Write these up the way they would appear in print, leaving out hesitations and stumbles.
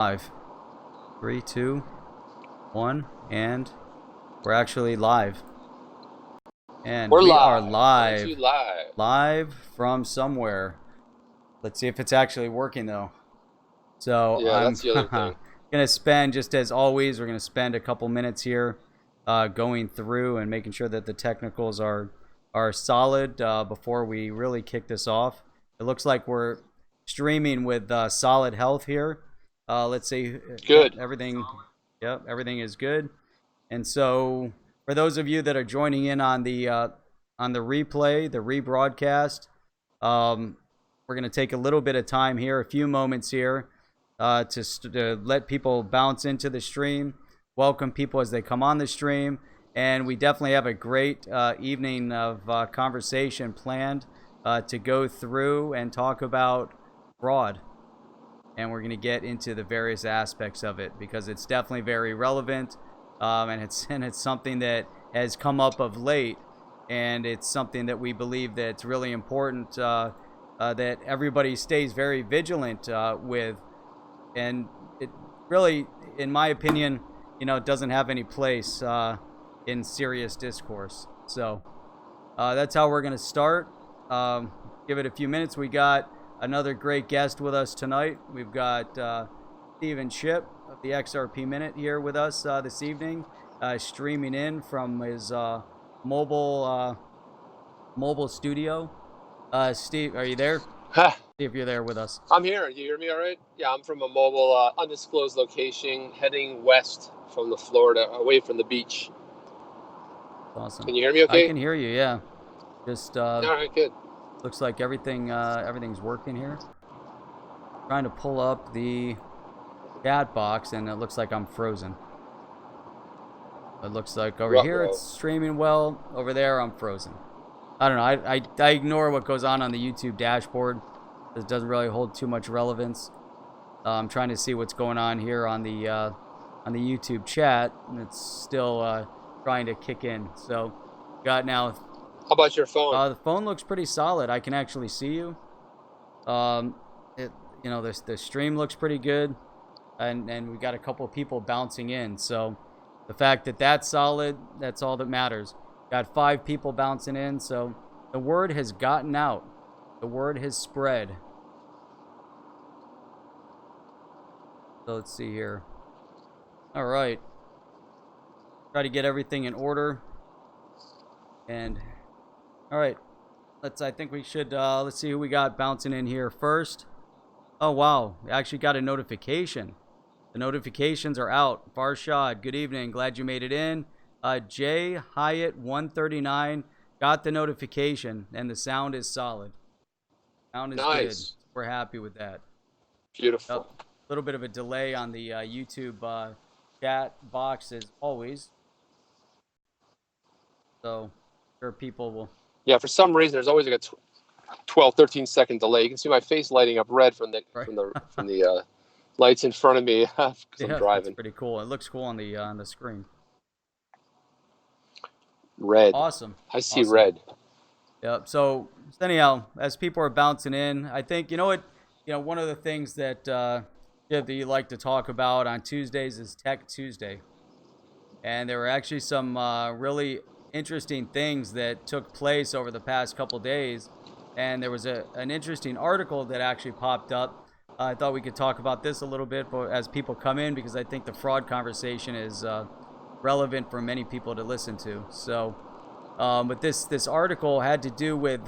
Five, 3, 2, 1, and we're actually live. And We're we are live. live. Live. Live from somewhere. Let's see if it's actually working though. So Yeah, I'm that's the other thing. gonna spend, just as always, we're gonna spend a couple minutes here going through and making sure that the technicals are solid before we really kick this off. It looks like we're streaming with solid health here. Let's see. Good. Everything. Yep, everything is good. And so, for those of you that are joining in on the replay, the rebroadcast, we're going to take a little bit of time here, a few moments here, to let people bounce into the stream, welcome people as they come on the stream, and we definitely have a great evening of conversation planned to go through and talk about fraud. And we're going to get into the various aspects of it because it's definitely very relevant, and it's something that has come up of late, and it's something that we believe that's really important that everybody stays very vigilant with, and it really, in my opinion, it doesn't have any place in serious discourse. So that's how we're going to start. Give it a few minutes. We got another great guest with us tonight. We've got Stephen Ship of the XRP Minute here with us this evening, streaming in from his mobile studio. Steve, are you there? Ha! See if you're there with us. I'm here. You hear me all right? Yeah, I'm from a mobile, undisclosed location heading west from the Florida, away from the beach. Awesome. Can you hear me okay? I can hear you, yeah. Just All right, good. looks like everything's working here. Trying to pull up the chat box, and it looks like I'm frozen. It looks like over here it's streaming well. Over there I'm frozen. I don't know. I ignore what goes on the YouTube dashboard. It doesn't really hold too much relevance. I'm trying to see what's going on here on the YouTube chat, and it's still trying to kick in. So, got now. How about your phone? The phone looks pretty solid. I can actually see you. The stream looks pretty good, and we got a couple of people bouncing in. So, the fact that that's solid, that's all that matters. Got 5 people bouncing in, so the word has gotten out. The word has spread. So let's see here. All right. Try to get everything in order. And all right. I think we should let's see who we got bouncing in here first. Oh wow, we actually got a notification. The notifications are out. Farshad, good evening. Glad you made it in. Jay Hyatt 139 got the notification, and the sound is solid. Sound is nice. Good. We're happy with that. Beautiful. A little bit of a delay on the YouTube chat box as always. So, sure people will. Yeah, for some reason there's always like a 12, 13-second delay. You can see my face lighting up red from the lights in front of me because I'm driving. That's pretty cool. It looks cool on the screen. Red. Awesome. I see red. Yep. So anyhow, as people are bouncing in, I think one of the things that you like to talk about on Tuesdays is Tech Tuesday, and there were actually some really interesting things that took place over the past couple days, and there was an interesting article that actually popped up. I thought we could talk about this a little bit as people come in, because I think the fraud conversation is relevant for many people to listen to. So, but this article had to do with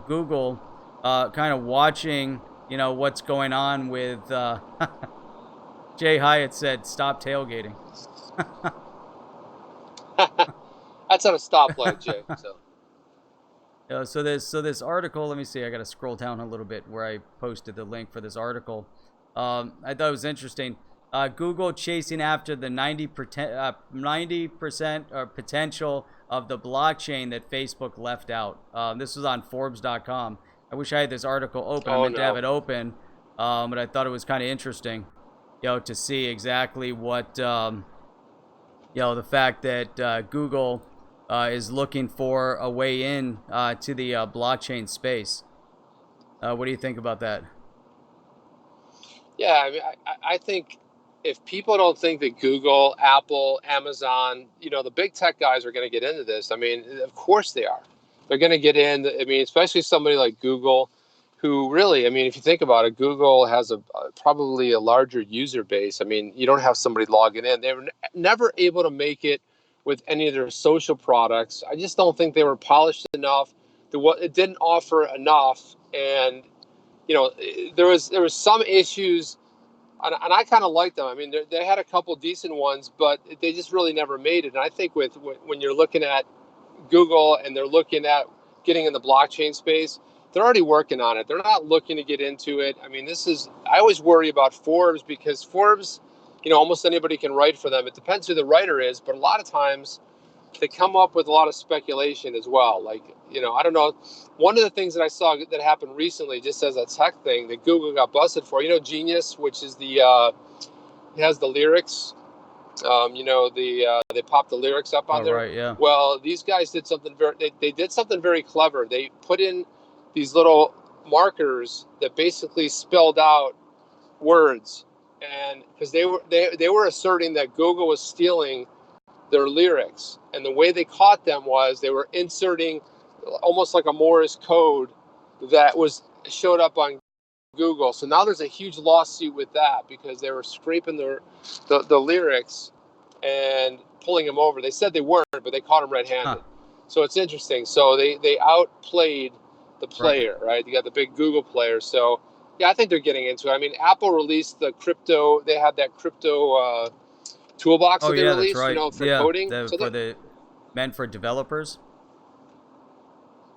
Google kind of watching, what's going on with. Jay Hyatt said, "Stop tailgating." That's not a stoplight, Jay. So this article. Let me see. I got to scroll down a little bit where I posted the link for this article. I thought it was interesting. Google chasing after the 90% potential of the blockchain that Facebook left out. This was on Forbes.com. I wish I had this article open. I meant to have it open, but I thought it was kind of interesting, to see exactly what, the fact that Google is looking for a way in to the blockchain space. What do you think about that? Yeah, I mean, I think if people don't think that Google, Apple, Amazon, the big tech guys are going to get into this, I mean, of course they are. They're going to get in. I mean, especially somebody like Google, who really, I mean, if you think about it, Google has probably a larger user base. I mean, you don't have somebody logging in. They were never able to make it with any of their social products. I just don't think they were polished enough. It didn't offer enough, and there was some issues, and I kind of liked them. I mean, they had a couple decent ones, but they just really never made it. And I think when you're looking at Google and they're looking at getting in the blockchain space, they're already working on it. They're not looking to get into it. I mean, I always worry about Forbes, because Forbes, almost anybody can write for them. It depends who the writer is, but a lot of times they come up with a lot of speculation as well. Like, I don't know. One of the things that I saw that happened recently, just as a tech thing, that Google got busted for, Genius, which is it has the lyrics. They popped the lyrics up on there. Right, yeah. Well, these guys did something they did something very clever. They put in these little markers that basically spelled out words, and because they were asserting that Google was stealing their lyrics, and the way they caught them was they were inserting almost like a Morse code that showed up on Google. So now there's a huge lawsuit with that, because they were scraping the lyrics and pulling them over. They said they weren't, but they caught them red-handed. So it's interesting. So they outplayed the player, right? You got the big Google player. So yeah, I think they're getting into it. I mean, Apple released the crypto. They had that crypto toolbox that they released, that's right. for coding. Meant for developers.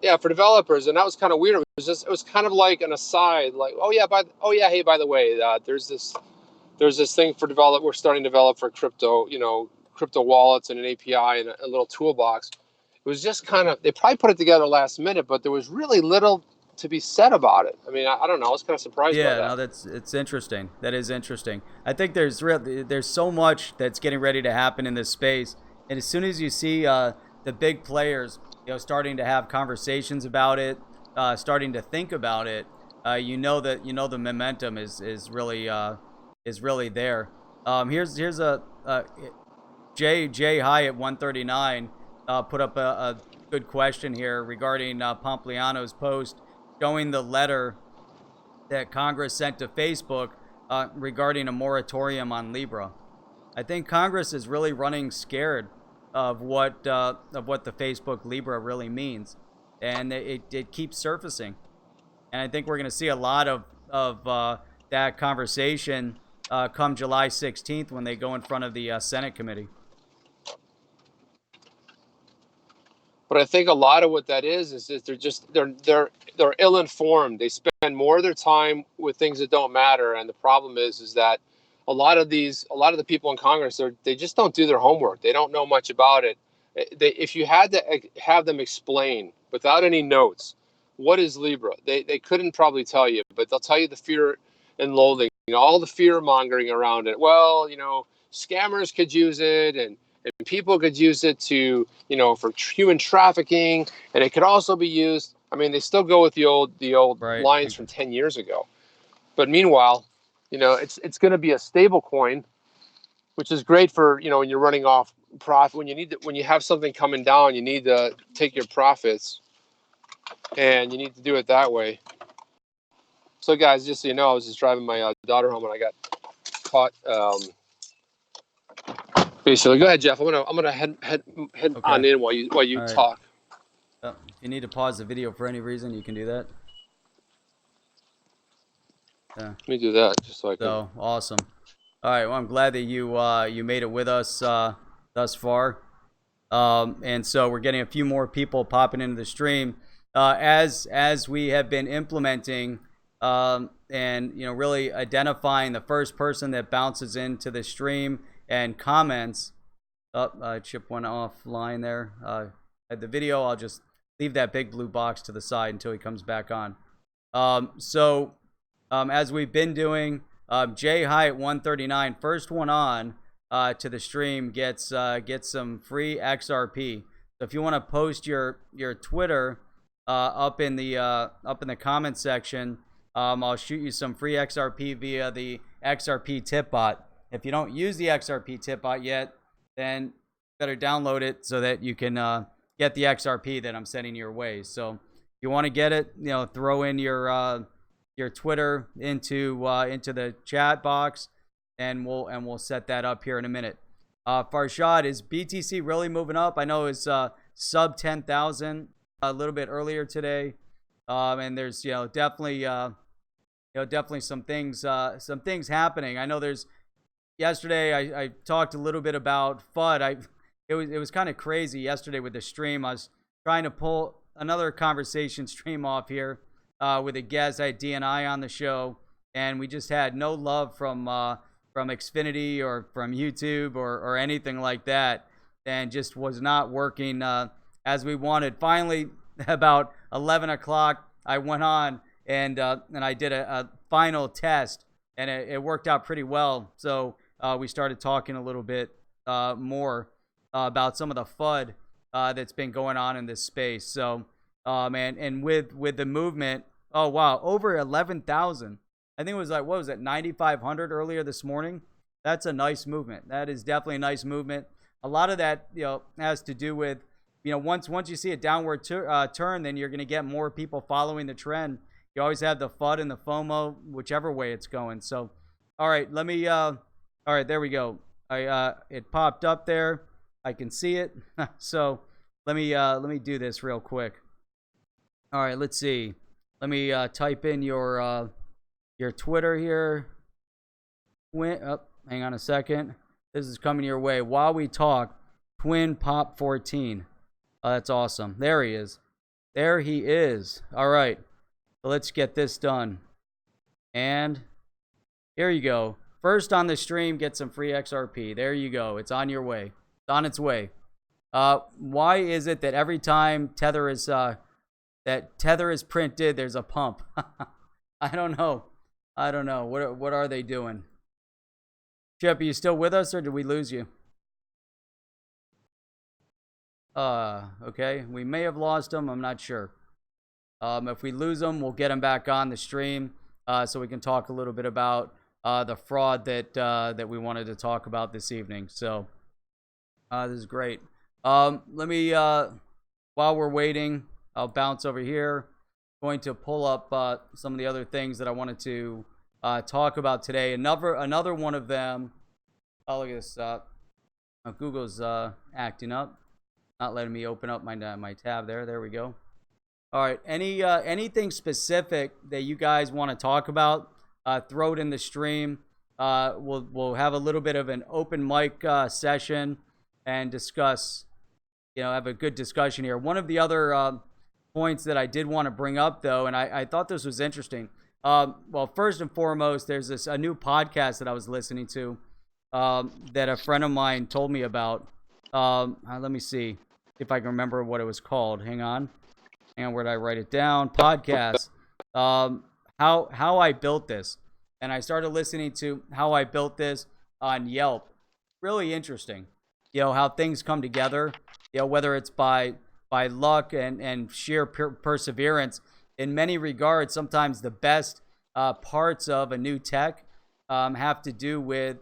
Yeah, for developers, and that was kind of weird. It was kind of like an aside, like, hey, by the way, there's this thing for develop. We're starting to develop for crypto, crypto wallets and an API and a little toolbox. It was just kind of, they probably put it together last minute, but there was really little to be said about it. I mean, I don't know. I was kind of surprised by that. Yeah, no, it's interesting. That is interesting. I think there's so much that's getting ready to happen in this space, and as soon as you see the big players, starting to have conversations about it, starting to think about it, the momentum is really there. Here's a Jay High at 139 put up a good question here regarding Pompliano's post showing the letter that Congress sent to Facebook regarding a moratorium on Libra. I think Congress is really running scared of what the Facebook Libra really means, and it keeps surfacing. And I think we're going to see a lot of that conversation come July 16th when they go in front of the Senate committee. But I think a lot of what that is they're ill-informed. They spend more of their time with things that don't matter, and the problem is that a lot of the people in Congress, they just don't do their homework. They don't know much about it. If you had to have them explain without any notes what is Libra, they couldn't probably tell you, but they'll tell you the fear and loathing, all the fear mongering around it. Well, scammers could use it, and people could use it to, for human trafficking, and it could also be used. I mean, they still go with the old Right. lines from 10 years ago. But meanwhile, it's going to be a stable coin, which is great for, when you're running off profit, when you have something coming down, you need to take your profits, and you need to do it that way. So guys, just so you know, I was just driving my daughter home and I got caught. Basically, go ahead, Jeff. I'm gonna head okay. On in while you talk. If you need to pause the video for any reason, you can do that. Yeah. Let me do that just so I can. So awesome. All right. Well, I'm glad that you made it with us thus far. And so we're getting a few more people popping into the stream as we have been implementing and really identifying the first person that bounces into the stream and comments. Chip went offline there. At the video, I'll just leave that big blue box to the side until he comes back on. As we've been doing, Jay High at 139, first one on to the stream gets some free XRP. So if you want to post your Twitter up in the comment section, I'll shoot you some free XRP via the XRP tip bot. if you don't use the XRP tip bot yet, then better download it so that you can get the XRP that I'm sending your way. So if you want to get it, throw in your Twitter into the chat box, and we'll set that up here in a minute. Farshad, is BTC really moving up? I know it's sub 10,000 a little bit earlier today, and there's definitely some things happening. I know there's yesterday I talked a little bit about FUD. It was kind of crazy yesterday with the stream. I was trying to pull another conversation stream off here with a guest. I had DNI on the show, and we just had no love from Xfinity or from YouTube or anything like that, and just was not working as we wanted. Finally, about 11 o'clock, I went on and I did a final test, and it worked out pretty well. So we started talking a little bit more about some of the FUD that's been going on in this space. So and with the movement, oh wow, over 11,000. I think it was like, what was it, 9,500 earlier this morning. That's a nice movement. That is definitely a nice movement. A lot of that has to do with once you see a downward turn, then you're going to get more people following the trend. You always have the FUD and the FOMO, whichever way it's going. So, all right, let me. All right, there we go. It popped up there. I can see it. So let me do this real quick. All right, let's see. Let me type in your Twitter here. Hang on a second. This is coming your way while we talk. Twin Pop 14. That's awesome. There he is. There he is. All right. So let's get this done. And here you go. First on the stream, get some free XRP. There you go. It's on your way. It's on its way. Why is it that every time Tether is printed, there's a pump? I don't know. What are they doing? Chip, are you still with us, or did we lose you? Okay. We may have lost him. I'm not sure. If we lose him, we'll get him back on the stream so we can talk a little bit about the fraud that we wanted to talk about this evening. So this is great. Let me, while we're waiting, I'll bounce over here. Going to pull up some of the other things that I wanted to talk about today. Another one of them. Oh, look at this. Google's acting up, not letting me open up my tab there. There we go. All right. Anything specific that you guys want to talk about? Throw it in the stream. We'll have a little bit of an open mic session and discuss. Have a good discussion here. One of the other points that I did want to bring up, though, and I thought this was interesting. Well, first and foremost, there's a new podcast that I was listening to that a friend of mine told me about. Let me see if I can remember what it was called. Hang on, where did I write it down? Podcast. How I built this, and I started listening to how I built this on Yelp. Really interesting. How things come together. Whether it's by luck and sheer perseverance. In many regards, sometimes the best parts of a new tech have to do with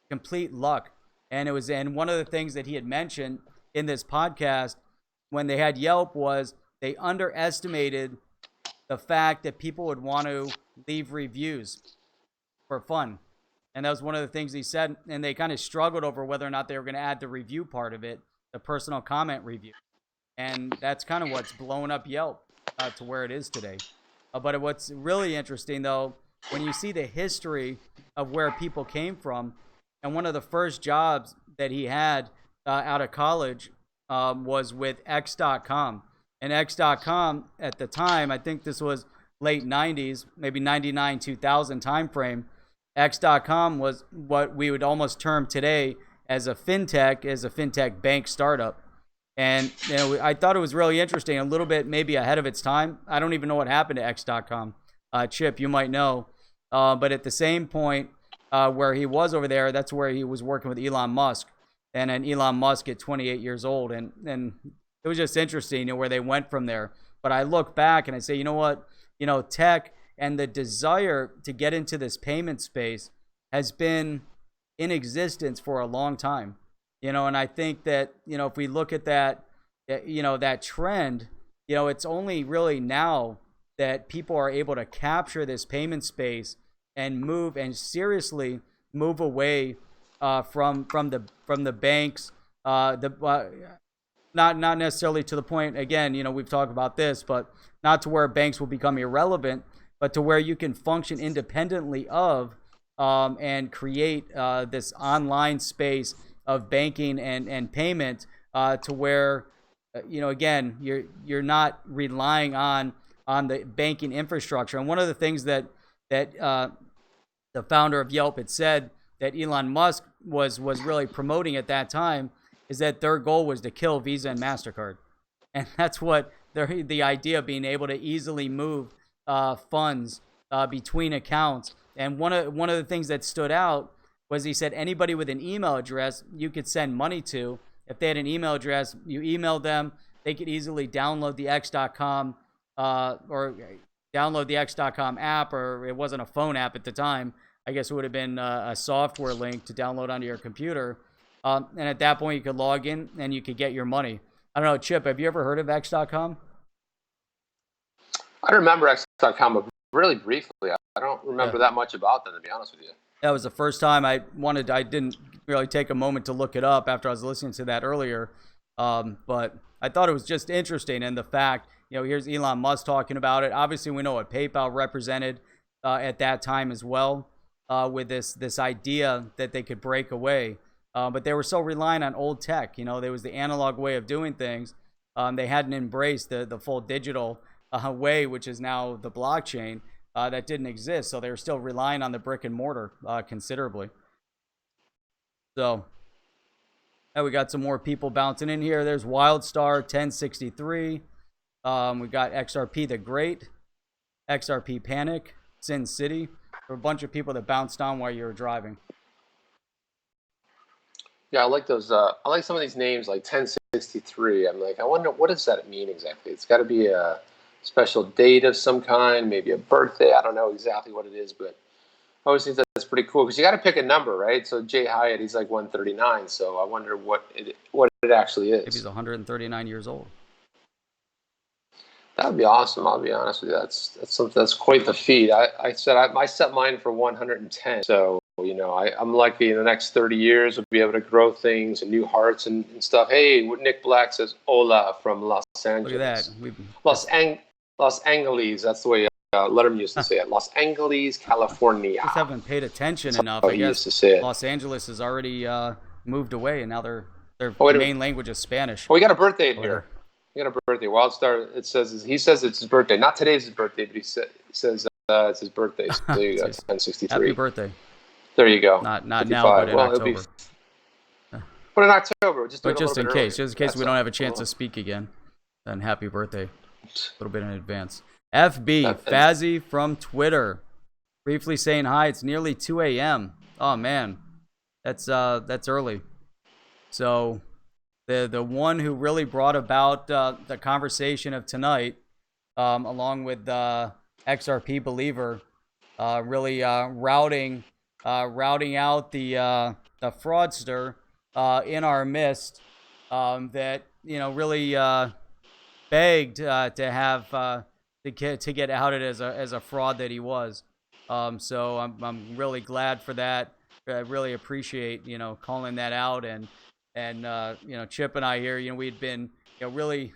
complete luck. And one of the things that he had mentioned in this podcast when they had Yelp was they underestimated the fact that people would want to leave reviews for fun. And that was one of the things he said. And they kind of struggled over whether or not they were going to add the review part of it, the personal comment review. And that's kind of what's blown up Yelp to where it is today. But what's really interesting, though, when you see the history of where people came from, and one of the first jobs that he had out of college was with X.com. And X.com at the time, I think this was late 90s, maybe 99, 2000 timeframe, X.com was what we would almost term today as a fintech bank startup. And I thought it was really interesting, a little bit maybe ahead of its time. I don't even know what happened to X.com. Chip, you might know. But at the same point where he was over there, that's where he was working with Elon Musk. And then Elon Musk at 28 years old. And it was just interesting where they went from there. But I look back and I say, you know what? Tech and the desire to get into this payment space has been in existence for a long time. And I think that, if we look at that, that trend, it's only really now that people are able to capture this payment space and seriously move away from the banks, not necessarily to the point, again, we've talked about this, but not to where banks will become irrelevant, but to where you can function independently of and create this online space of banking and payment to where again, you're not relying on the banking infrastructure. And one of the things that the founder of Yelp had said that Elon Musk was really promoting at that time is that their goal was to kill Visa and MasterCard. And that's what the idea of being able to easily move funds between accounts. And one of the things that stood out was he said anybody with an email address you could send money to. If they had an email address, you emailed them, they could easily download the X.com or download the X.com app, or it wasn't a phone app at the time. I guess it would have been a software link to download onto your computer. And at that point, you could log in and you could get your money. I don't know, Chip, have you ever heard of X.com? I remember X.com, but really briefly. I don't remember that much about them, to be honest with you. That was the first time I didn't really take a moment to look it up after I was listening to that earlier. But I thought it was just interesting. And the fact, here's Elon Musk talking about it. Obviously, we know what PayPal represented at that time as well, with this idea that they could break away. But they were so reliant on old tech. There was the analog way of doing things. They hadn't embraced the full digital way, which is now the blockchain. That didn't exist, so they were still relying on the brick and mortar considerably. So, we got some more people bouncing in here. There's Wildstar 1063. We got XRP the Great, XRP Panic, Sin City. There were a bunch of people that bounced on while you were driving. Yeah, I like those. I like some of these names, like 1063. I'm like, I wonder, what does that mean exactly? It's got to be a special date of some kind, maybe a birthday. I don't know exactly what it is, but I always think that's pretty cool because you got to pick a number, right? So Jay Hyatt, he's like 139. So I wonder what it actually is. Maybe he's 139 years old. That would be awesome. I'll be honest with you. That's quite the feat. I set mine for 110. So I'm lucky in the next 30 years we'll be able to grow things and new hearts and stuff. Hey, Nick Black says hola from Los Angeles. Look at that. Los Angeles, that's the way Letterman used to say it. Los Angeles, California. Just haven't paid attention enough. I guess used to say it. Los Angeles has already moved away, and now their main language is Spanish. Oh, we got a birthday in here. We got a birthday. Wildstar, he says it's his birthday. Not today's his birthday, but he says it's his birthday. So there you go, 1063. Happy birthday. There you go. Not now, but in October. But in October, just in case we don't have a chance to speak again, then happy birthday. A little bit in advance. FB, Fazzy from Twitter, briefly saying hi. It's nearly 2 a.m. Oh man, that's early. So the one who really brought about the conversation of tonight, along with XRP Believer, really routing out the fraudster in our midst, that really begged to have to get outed as a fraud that he was. So I'm really glad for that. I really appreciate calling that out, and Chip and I here, we'd been really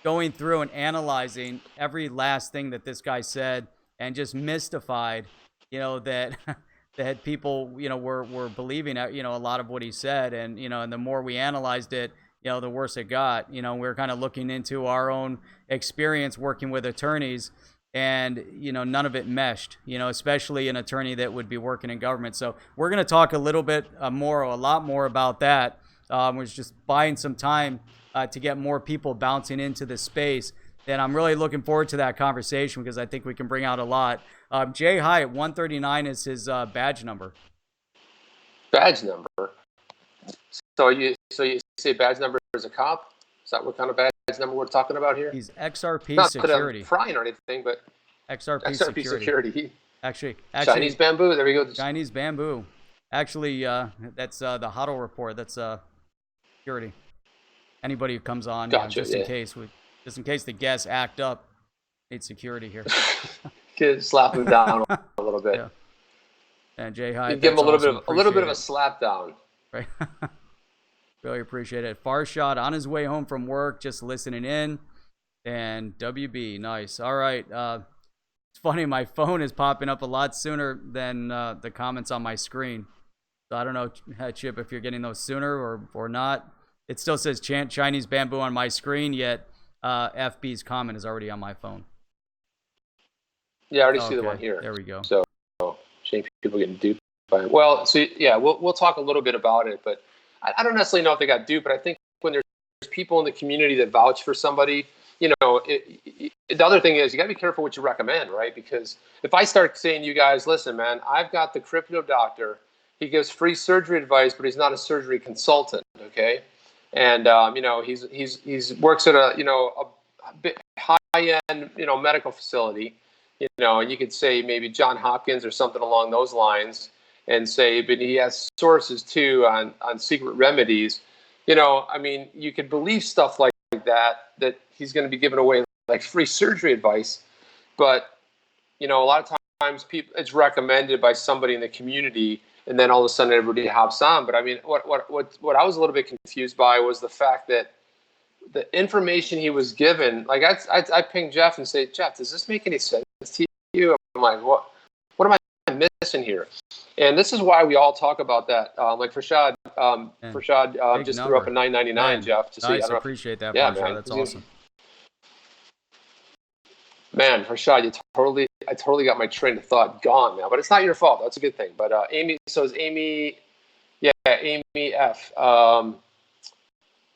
going through and analyzing every last thing that this guy said, and just mystified that people were believing a lot of what he said, and and the more we analyzed it, the worse it got. We were kind of looking into our own experience working with attorneys, and none of it meshed, especially an attorney that would be working in government. So we're going to talk a little bit a lot more about that. We're just buying some time to get more people bouncing into this space, and I'm really looking forward to that conversation because I think we can bring out a lot. Jay Hyatt 139 is his badge number. Badge number. So you say badge number is a cop? Is that what kind of badge number we're talking about here? He's XRP Not security. Not prying or anything, but XRP security. Actually, Chinese bamboo. There we go. Chinese bamboo. Actually, that's the HODL report. That's security. Anybody who comes on, Gotcha. just in case just in case the guests act up, need security here. Slap him down a little bit. Yeah. And Jay You Hyde, give him that's awesome. a little bit of a slap down. Right. Really appreciate it. Farshad on his way home from work, just listening in. And WB, nice. All right. It's funny, my phone is popping up a lot sooner than the comments on my screen. So I don't know, Chip, if you're getting those sooner or not. It still says Chinese bamboo on my screen, yet FB's comment is already on my phone. Yeah, I already see the one here. There we go. So, shame people getting duped by it. Well, so yeah, we'll talk a little bit about it, but I don't necessarily know if they got duped, but I think when there's people in the community that vouch for somebody, the other thing is you got to be careful what you recommend, right? Because if I start saying to you guys, listen, man, I've got the crypto doctor. He gives free surgery advice, but he's not a surgery consultant, okay? And he's works at a bit high-end medical facility, and you could say maybe John Hopkins or something along those lines, and say, but he has sources too on secret remedies. You could believe stuff like that he's going to be giving away like free surgery advice, but a lot of times it's recommended by somebody in the community, and then all of a sudden everybody hops on. But I mean, what I was a little bit confused by was the fact that the information he was given, like I pinged Jeff and say, Jeff, does this make any sense to you? I'm like, what am I missing here? And this is why we all talk about that. Like Farshad just threw up a $9.99, Jeff. To nice, see, I appreciate that. Yeah, Farshad, man, that's awesome. Man, Farshad, I totally got my train of thought gone now, but it's not your fault. That's a good thing. But Amy, so is Amy, yeah, Amy F.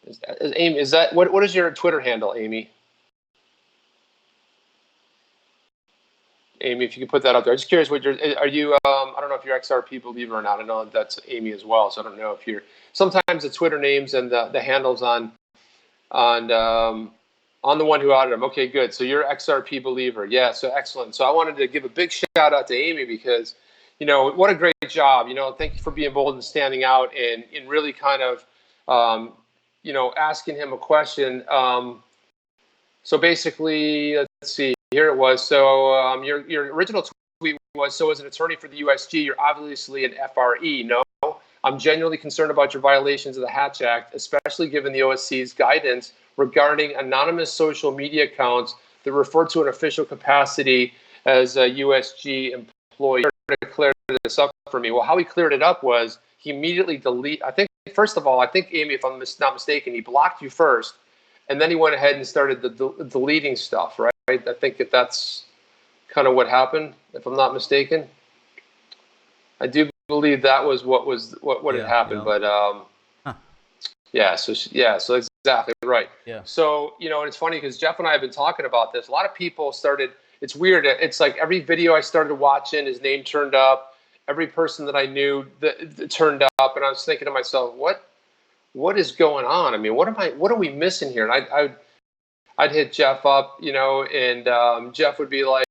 Is that what is your Twitter handle, Amy? Amy, if you could put that out there. I'm just curious, are you? I don't know if you're XRP believer or not. I know that's Amy as well, so I don't know if you're. Sometimes the Twitter names and the handles on the one who outed him. Okay, good. So you're XRP believer. Yeah, so excellent. So I wanted to give a big shout out to Amy because, what a great job. Thank you for being bold and standing out and really kind of, asking him a question. So basically, let's see. Here it was. So your original tweet was, so as an attorney for the USG, you're obviously an FRE. No, I'm genuinely concerned about your violations of the Hatch Act, especially given the OSC's guidance regarding anonymous social media accounts that refer to an official capacity as a USG employee. To clear this up for me. Well, how he cleared it up was he immediately first of all, I think, Amy, if I'm not mistaken, he blocked you first, and then he went ahead and started deleting stuff, right? I think that's kind of what happened, if I'm not mistaken. I do believe that was what had happened, but so exactly right. Yeah. So and it's funny because Jeff and I have been talking about this. A lot of people started. It's weird. It's like every video I started watching, his name turned up. Every person that I knew that turned up, and I was thinking to myself, what is going on? I mean, what are we missing here? And I'd hit Jeff up, and Jeff would be like,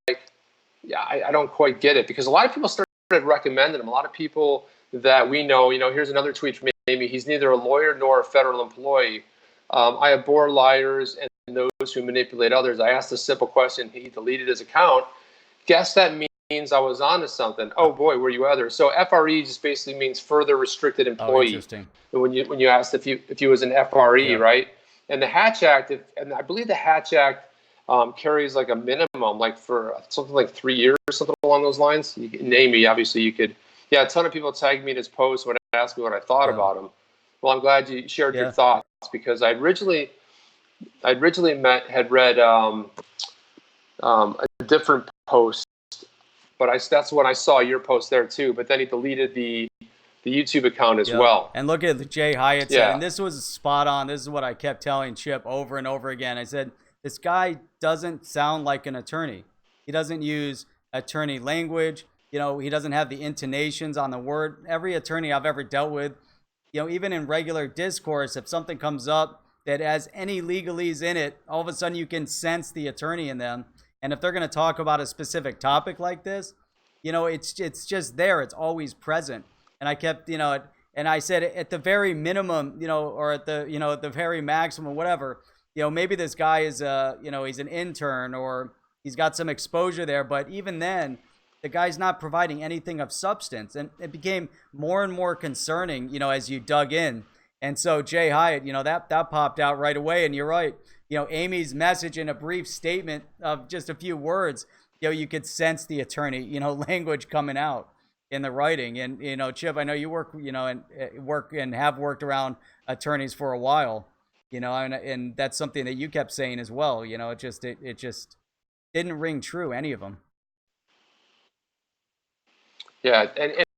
yeah, I don't quite get it, because a lot of people started recommending him. A lot of people that we know, here's another tweet from Amy. He's neither a lawyer nor a federal employee. I abhor liars and those who manipulate others. I asked a simple question. He deleted his account. Guess that means I was onto something. Oh boy, were you ever? So FRE just basically means further restricted employee. Oh, interesting. When you asked if he was an FRE, right? And the Hatch Act, and I believe the Hatch Act carries like a minimum, like for something like 3 years, something along those lines. You can name me, obviously you could. Yeah, a ton of people tagged me in his post when they asked me what I thought about him. Well, I'm glad you shared your thoughts, because I originally had read a different post, but that's when I saw your post there too. But then he deleted the YouTube account as well. And look at Jay Hyatt said, and this was spot on. This is what I kept telling Chip over and over again. I said, this guy doesn't sound like an attorney. He doesn't use attorney language. He doesn't have the intonations on the word. Every attorney I've ever dealt with, even in regular discourse, if something comes up that has any legalese in it, all of a sudden you can sense the attorney in them. And if they're going to talk about a specific topic like this, it's just there. It's always present. And I kept, and I said at the very minimum, or at the, at the very maximum, whatever, maybe this guy is he's an intern or he's got some exposure there, but even then, the guy's not providing anything of substance. And it became more and more concerning, as you dug in. And so Jay Hyatt, that popped out right away. And you're right. Amy's message in a brief statement of just a few words, you could sense the attorney, language coming out in the writing. And, Chip, I know you work, and have worked around attorneys for a while, and that's something that you kept saying as well. It just didn't ring true, any of them. Yeah,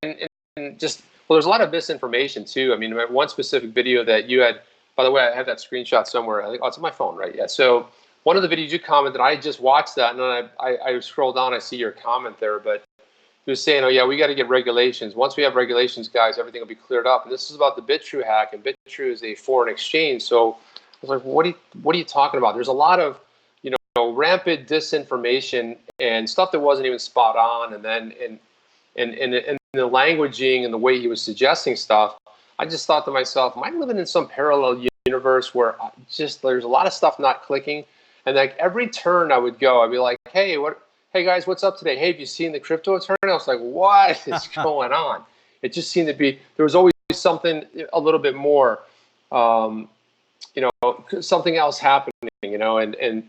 and just, well, there's a lot of misinformation too. I mean, one specific video that you had, by the way, I have that screenshot somewhere. I think, it's on my phone, right? Yeah. So one of the videos you commented, I just watched that, and then I scrolled down, I see your comment there, but he was saying, oh yeah, we got to get regulations. Once we have regulations, guys, everything will be cleared up. And this is about the BitTrue hack, and BitTrue is a foreign exchange. So I was like, what are you talking about? There's a lot of, rampant disinformation and stuff that wasn't even spot on, and then and the languaging and the way he was suggesting stuff, I just thought to myself, am I living in some parallel universe where there's a lot of stuff not clicking? And like every turn I would go, I'd be like, hey guys, what's up today? Hey, have you seen the crypto attorney? I was like, what is going on? It just seemed to be, there was always something a little bit more, something else happening, and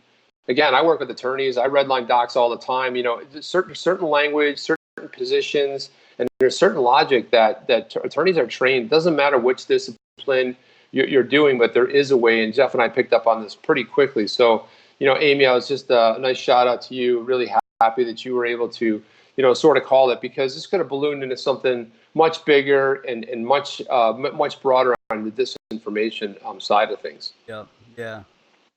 again, I work with attorneys. I redline docs all the time. Certain language, certain positions, and there's certain logic that attorneys are trained. It doesn't matter which discipline you're doing, but there is a way. And Jeff and I picked up on this pretty quickly. So, Amy, I was just a nice shout out to you. Really happy that you were able to, sort of call it, because this could have ballooned into something much bigger and much broader on the disinformation side of things. Yeah.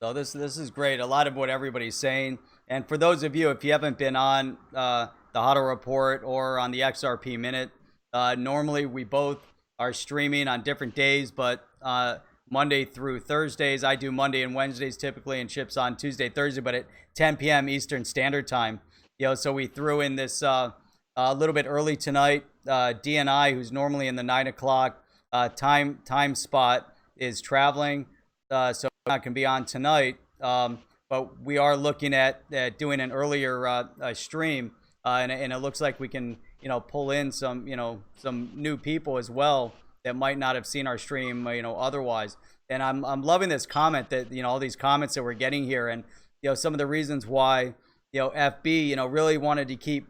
So this is great. A lot of what everybody's saying. And for those of you, if you haven't been on the HODL Report or on the XRP Minute, normally we both are streaming on different days, but Monday through Thursdays. I do Monday and Wednesdays typically, and Chip's on Tuesday, Thursday, but at 10 p.m. Eastern Standard Time. So we threw in this a little bit early tonight. DNI, who's normally in the 9 o'clock time spot, is traveling, so not can be on tonight. But we are looking at doing an earlier stream, and it looks like we can, pull in some new people as well that might not have seen our stream, otherwise. And I'm loving this comment that, all these comments that we're getting here, and some of the reasons why, FB, really wanted to keep,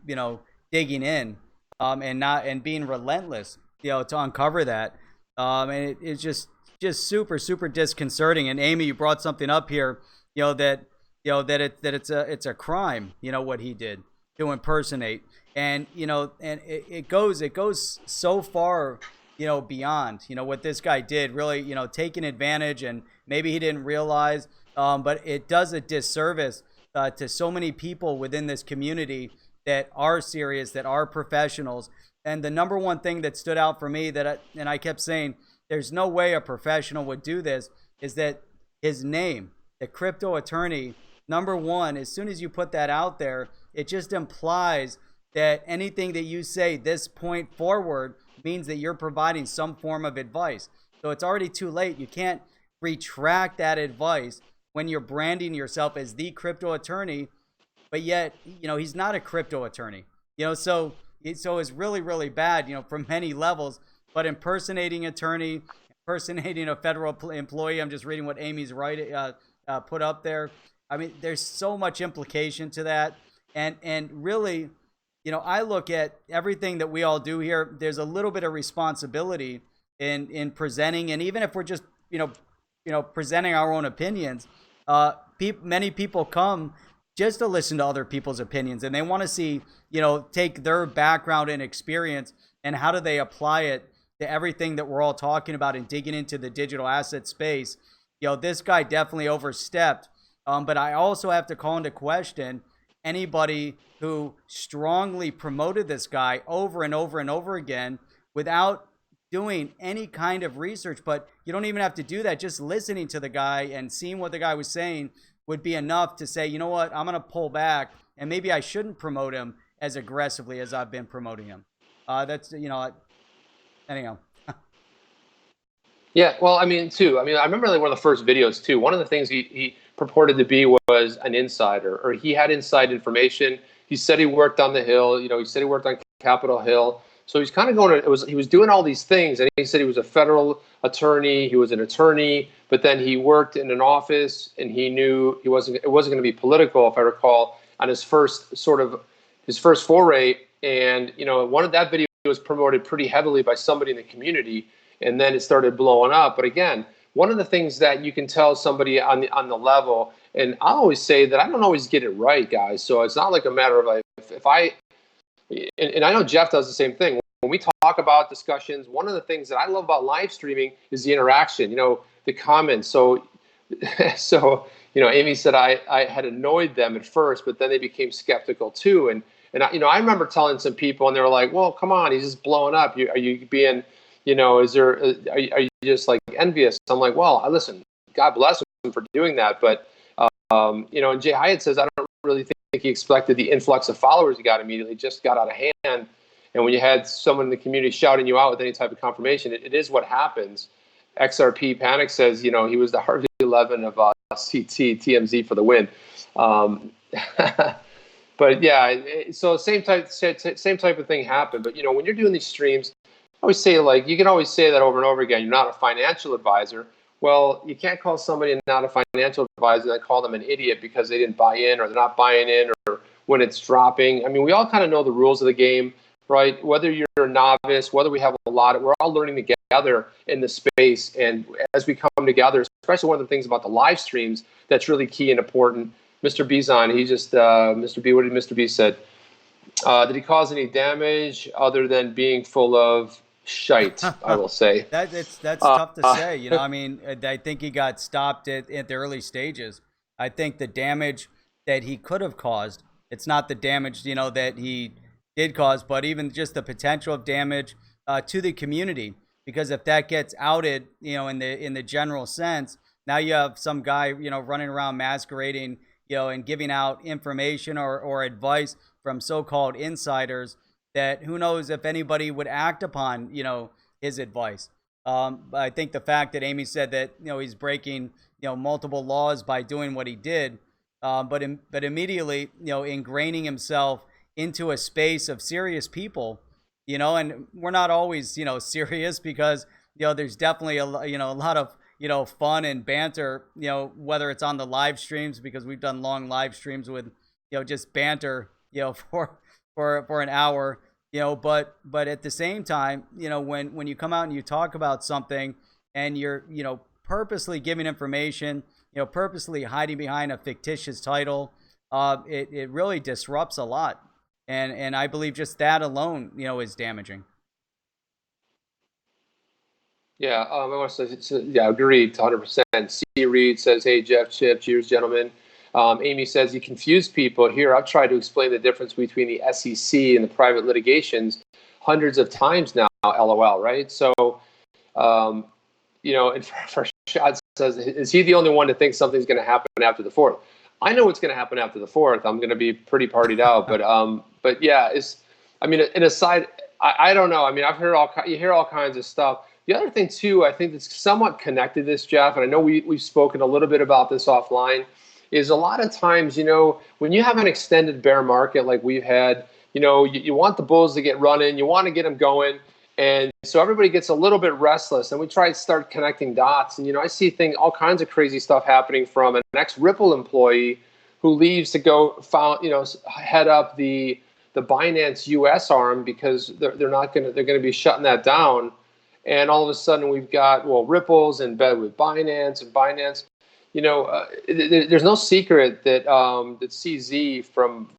digging in, and being relentless, to uncover that. And it's just super, super disconcerting. And Amy, you brought something up here, that it's a crime, what he did to impersonate. And, and it goes so far, beyond, what this guy did, really, taking advantage, and maybe he didn't realize, but it does a disservice to so many people within this community that are serious, that are professionals. And the number one thing that stood out for me and I kept saying, there's no way a professional would do this, is that his name, the crypto attorney, number one, as soon as you put that out there, it just implies that anything that you say this point forward means that you're providing some form of advice. So it's already too late. You can't retract that advice when you're branding yourself as the crypto attorney, but yet, he's not a crypto attorney. So it's really, really bad, from many levels. But impersonating attorney, impersonating a federal employee, I'm just reading what Amy's put up there. I mean, there's so much implication to that. And really, I look at everything that we all do here, there's a little bit of responsibility in presenting. And even if we're just, presenting our own opinions, many people come just to listen to other people's opinions. And they want to see, take their background and experience and how do they apply it to everything that we're all talking about and digging into the digital asset space. This guy definitely overstepped. But I also have to call into question anybody who strongly promoted this guy over and over and over again without doing any kind of research. But you don't even have to do that. Just listening to the guy and seeing what the guy was saying would be enough to say, you know what, I'm going to pull back, and maybe I shouldn't promote him as aggressively as I've been promoting him. That's, anyhow. Yeah, well, I mean, too. I mean, I remember like one of the first videos too. One of the things he purported to be was an insider, or he had inside information. He said he worked on the Hill. You know, he said he worked on Capitol Hill. So he's kind of going. He was doing all these things, and he said he was a federal attorney. He was an attorney, but then he worked in an office, and he knew he wasn't. It wasn't going to be political, if I recall, on his first foray. And you know, one of that video was promoted pretty heavily by somebody in the community, and then it started blowing up. But again, one of the things that you can tell somebody on the level, and I always say that I don't always get it right, guys. So it's not like a matter of like if I and I know Jeff does the same thing. When we talk about discussions, one of the things that I love about live streaming is the interaction. You know, the comments. So so you know, Amy said I had annoyed them at first, but then they became skeptical too. And I, you know, I remember telling some people, and they were like, "Well, come on, he's just blowing up. Are you being, you know, are you just like envious?" I'm like, "Well, listen, God bless him for doing that, but you know." And Jay Hyatt says, "I don't really think he expected the influx of followers he got immediately. It just got out of hand. And when you had someone in the community shouting you out with any type of confirmation, it is what happens." XRP Panic says, you know, he was the Harvey 11 of CT TMZ for the win. But yeah, so same type of thing happened. But you know, when you're doing these streams, I always say, like, you can always say that over and over again. You're not a financial advisor. Well, you can't call somebody not a financial advisor and call them an idiot because they didn't buy in, or they're not buying in, or when it's dropping. I mean, we all kind of know the rules of the game, right? Whether you're a novice, whether we have a lot, we're all learning together in the space. And as we come together, especially one of the things about the live streams that's really key and important. Mr. B's on. He just, Mr. B, what did Mr. B said? Did he cause any damage other than being full of shite, I will say. That's tough to say. You know, I mean, I think he got stopped at the early stages. I think the damage that he could have caused, it's not the damage, you know, that he did cause, but even just the potential of damage to the community. Because if that gets outed, you know, in the general sense, now you have some guy, you know, running around masquerading, you know, and giving out information or advice from so-called insiders that who knows if anybody would act upon, you know, his advice. But I think the fact that Amy said that, you know, he's breaking, you know, multiple laws by doing what he did, but immediately, you know, ingraining himself into a space of serious people, you know, and we're not always, you know, serious because, you know, there's definitely a lot of, you know, fun and banter, you know, whether it's on the live streams, because we've done long live streams with, you know, just banter, you know, for an hour, you know, but at the same time, you know, when you come out and you talk about something and you're, you know, purposely giving information, you know, purposely hiding behind a fictitious title, it really disrupts a lot. And I believe just that alone, you know, is damaging. Yeah, I want to say, yeah, agreed, 100%. C. Reed says, "Hey, Jeff, Chip, cheers, gentlemen." Amy says, "You confuse people. Here, I've tried to explain the difference between the SEC and the private litigations hundreds of times now, LOL," right? So, you know, and for Shad says, "Is he the only one that thinks something's going to happen after the 4th? I know what's going to happen after the 4th. I'm going to be pretty partied out. But yeah, I mean, an aside, I don't know. I mean, you hear all kinds of stuff. The other thing too, I think that's somewhat connected to this, Jeff, and I know we've spoken a little bit about this offline, is a lot of times, you know, when you have an extended bear market like we've had, you know, you want the bulls to get running, you want to get them going, and so everybody gets a little bit restless, and we try to start connecting dots. And you know, I see all kinds of crazy stuff happening from an ex-Ripple employee who leaves to go head up the Binance US arm because they're going to be shutting that down. And all of a sudden, we've got, well, Ripple's in bed with Binance, and Binance, you know, there's no secret that that CZ from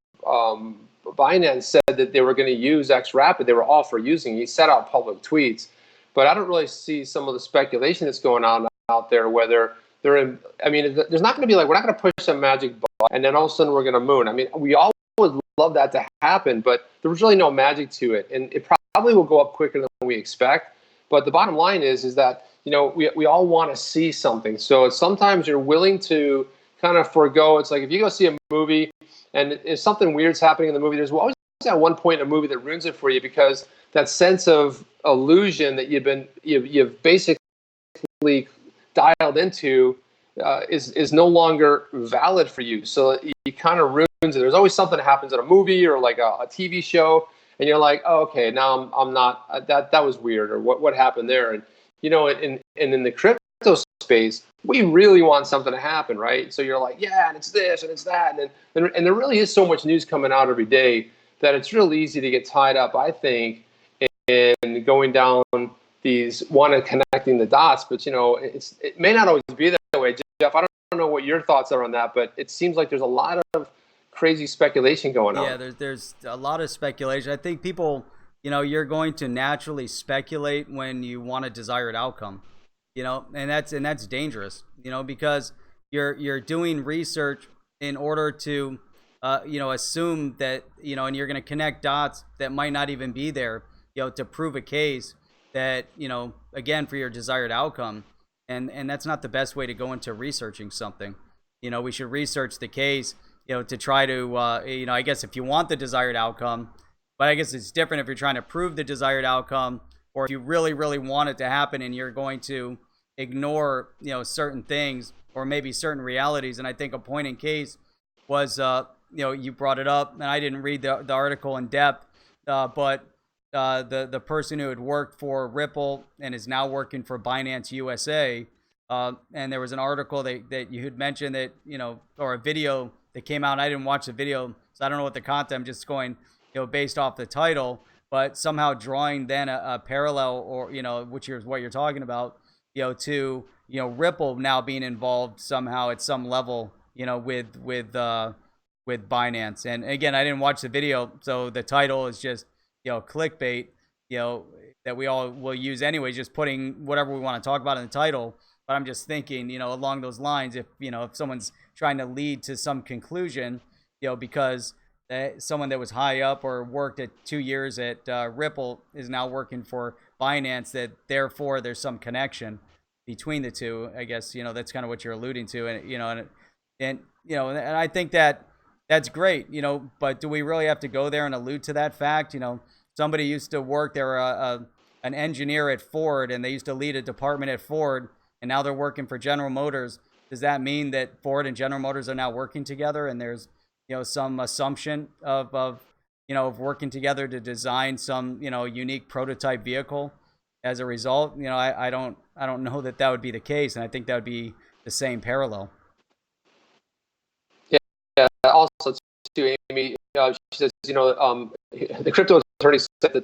Binance said that they were going to use XRapid. They were all for using it. He set out public tweets. But I don't really see some of the speculation that's going on out there, whether they're in. I mean, there's not going to be like, we're not going to push a magic button and then all of a sudden we're going to moon. I mean, we all would love that to happen, but there's really no magic to it. And it probably will go up quicker than we expect. But the bottom line is that, you know, we all want to see something. So sometimes you're willing to kind of forego. It's like if you go see a movie and if something weird's happening in the movie, there's always at one point in a movie that ruins it for you, because that sense of illusion that you've basically dialed into is no longer valid for you. So you kind of ruins it. There's always something that happens in a movie or like a TV show, and you're like, oh, okay, now I'm not, that was weird, or what happened there. And in the crypto space, we really want something to happen, right? So you're like, yeah, and it's this and it's that, and there really is so much news coming out every day that it's really easy to get tied up, I think, in going down these connecting the dots. But it may not always be that way. Jeff, I don't know what your thoughts are on that, but it seems like there's a lot of crazy speculation going on. Yeah, there's a lot of speculation. I think people, you're going to naturally speculate when you want a desired outcome, and that's dangerous, because you're doing research in order to, assume that, and you're going to connect dots that might not even be there, to prove a case that, again, for your desired outcome. And that's not the best way to go into researching something. We should research the case, to try to, I guess if you want the desired outcome, but I guess it's different if you're trying to prove the desired outcome, or if you really, really want it to happen and you're going to ignore, certain things or maybe certain realities. And I think a point in case was, you brought it up, and I didn't read the article in depth, but the person who had worked for Ripple and is now working for Binance USA, and there was an article that you had mentioned that, or a video that came out. I didn't watch the video, so I don't know what the content. I'm just going, based off the title, but somehow drawing then a parallel, or which is what you're talking about, to Ripple now being involved somehow at some level, with Binance. And again, I didn't watch the video, so the title is just clickbait, that we all will use anyway, just putting whatever we want to talk about in the title. But I'm just thinking, along those lines, if someone's trying to lead to some conclusion, because someone that was high up or worked at 2 years at Ripple is now working for Binance, that therefore there's some connection between the two. I guess, that's kind of what you're alluding to. And I think that's great, but do we really have to go there and allude to that fact? Somebody used to work, they were an engineer at Ford, and they used to lead a department at Ford, and now they're working for General Motors. Does that mean that Ford and General Motors are now working together, and there's, some assumption of working together to design some, unique prototype vehicle as a result? I don't know that would be the case, and I think that would be the same parallel. Yeah. Also, too, Amy, she says, the crypto attorney said that the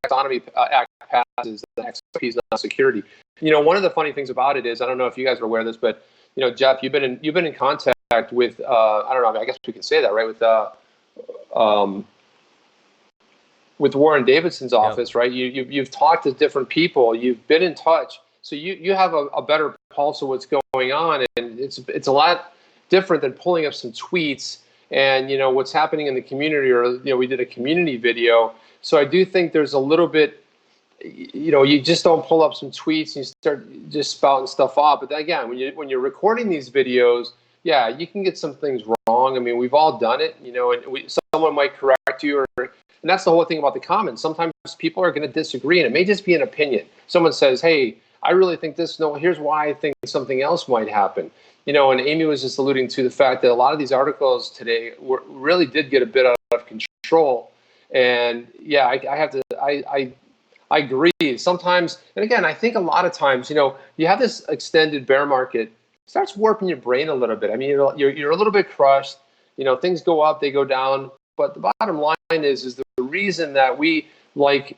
Taxonomy Act passes, the XRP is not security. One of the funny things about it is, I don't know if you guys are aware of this, but Jeff, you've been in contact with I don't know, I guess we can say that, right? With Warren Davidson's office, yep. Right? You've talked to different people, you've been in touch, so you have a better pulse of what's going on, and it's a lot different than pulling up some tweets and what's happening in the community, or we did a community video. So I do think there's a little bit, you just don't pull up some tweets and you start just spouting stuff off. But again, when you're recording these videos, yeah, you can get some things wrong. I mean, we've all done it, and someone might correct you, and that's the whole thing about the comments. Sometimes people are going to disagree, and it may just be an opinion. Someone says, hey, I really think this. No, here's why I think something else might happen. And Amy was just alluding to the fact that a lot of these articles today really did get a bit out of control. And yeah, I agree. Sometimes, and again, I think a lot of times, you have this extended bear market, starts warping your brain a little bit. I mean, you're a little bit crushed. Things go up, they go down. But the bottom line is the reason that we like.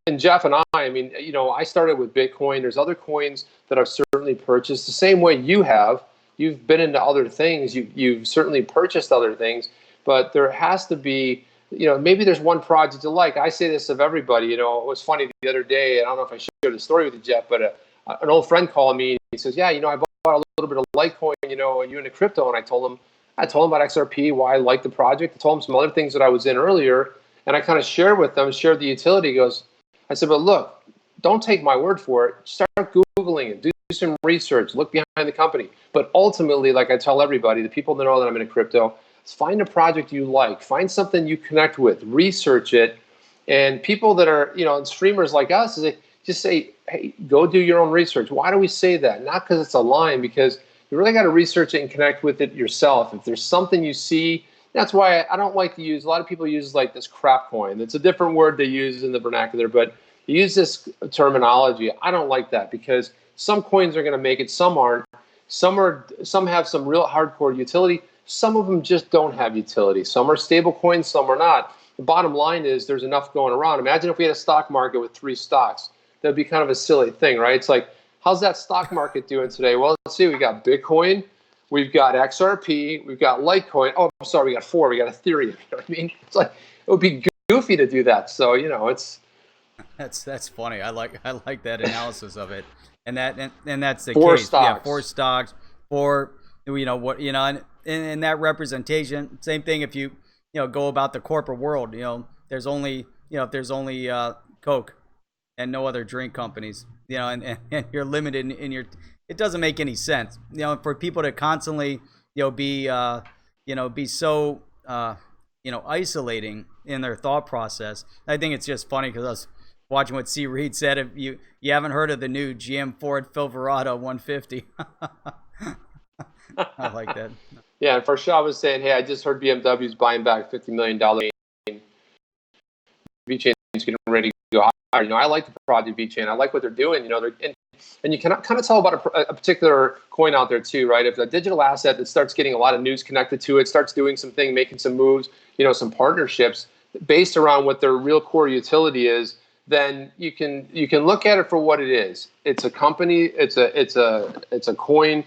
And Jeff and I mean, I started with Bitcoin. There's other coins that I've certainly purchased the same way you have. You've been into other things. You've certainly purchased other things. But there has to be, maybe there's one project you like. I say this of everybody. It was funny the other day. I don't know if I shared the story with you, Jeff, but an old friend called me. And he says, yeah, I bought a little bit of Litecoin, and you into crypto. And I told him about XRP, why I liked the project. I told him some other things that I was in earlier. And I kind of shared the utility. He goes, I said, but look, don't take my word for it. Start Googling it, do some research, look behind the company. But ultimately, like I tell everybody, the people that know that I'm into crypto, Find a project you like, find something you connect with, research it. And people that are, streamers like us, just say, hey, go do your own research. Why do we say that? Not because it's a line, because you really got to research it and connect with it yourself. If there's something you see, that's why I don't like to use, a lot of people use like this crap coin. It's a different word they use in the vernacular, but you use this terminology. I don't like that, because some coins are going to make it, some aren't. Some have some real hardcore utility. Some of them just don't have utility. Some are stable coins, some are not. The bottom line is there's enough going around. Imagine if we had a stock market with 3 stocks. That'd be kind of a silly thing, right? It's like, how's that stock market doing today? Well, let's see. We got Bitcoin, we've got XRP, we've got Litecoin. Oh, I'm sorry, we got 4. We got Ethereum. You know what I mean? It's like, it would be goofy to do that. So, it's That's funny. I like that analysis of it, and that's the 4 case. stocks. Yeah, 4 stocks, 4. And that representation. Same thing if you go about the corporate world. There's only Coke and no other drink companies. And you're limited in your. It doesn't make any sense. For people to constantly be so isolating in their thought process. I think it's just funny because I was watching what C. Reed said. If you haven't heard of the new GM Ford Silverado 150. I like that. Yeah, and for sure I was saying, hey, I just heard BMW's buying back $50 million. VeChain is getting ready to go higher. I like the project VeChain. I like what they're doing. And you can kind of tell about a particular coin out there too, right? If a digital asset that starts getting a lot of news connected to it, starts doing something, making some moves, some partnerships based around what their real core utility is, then you can look at it for what it is. It's a company. It's a coin.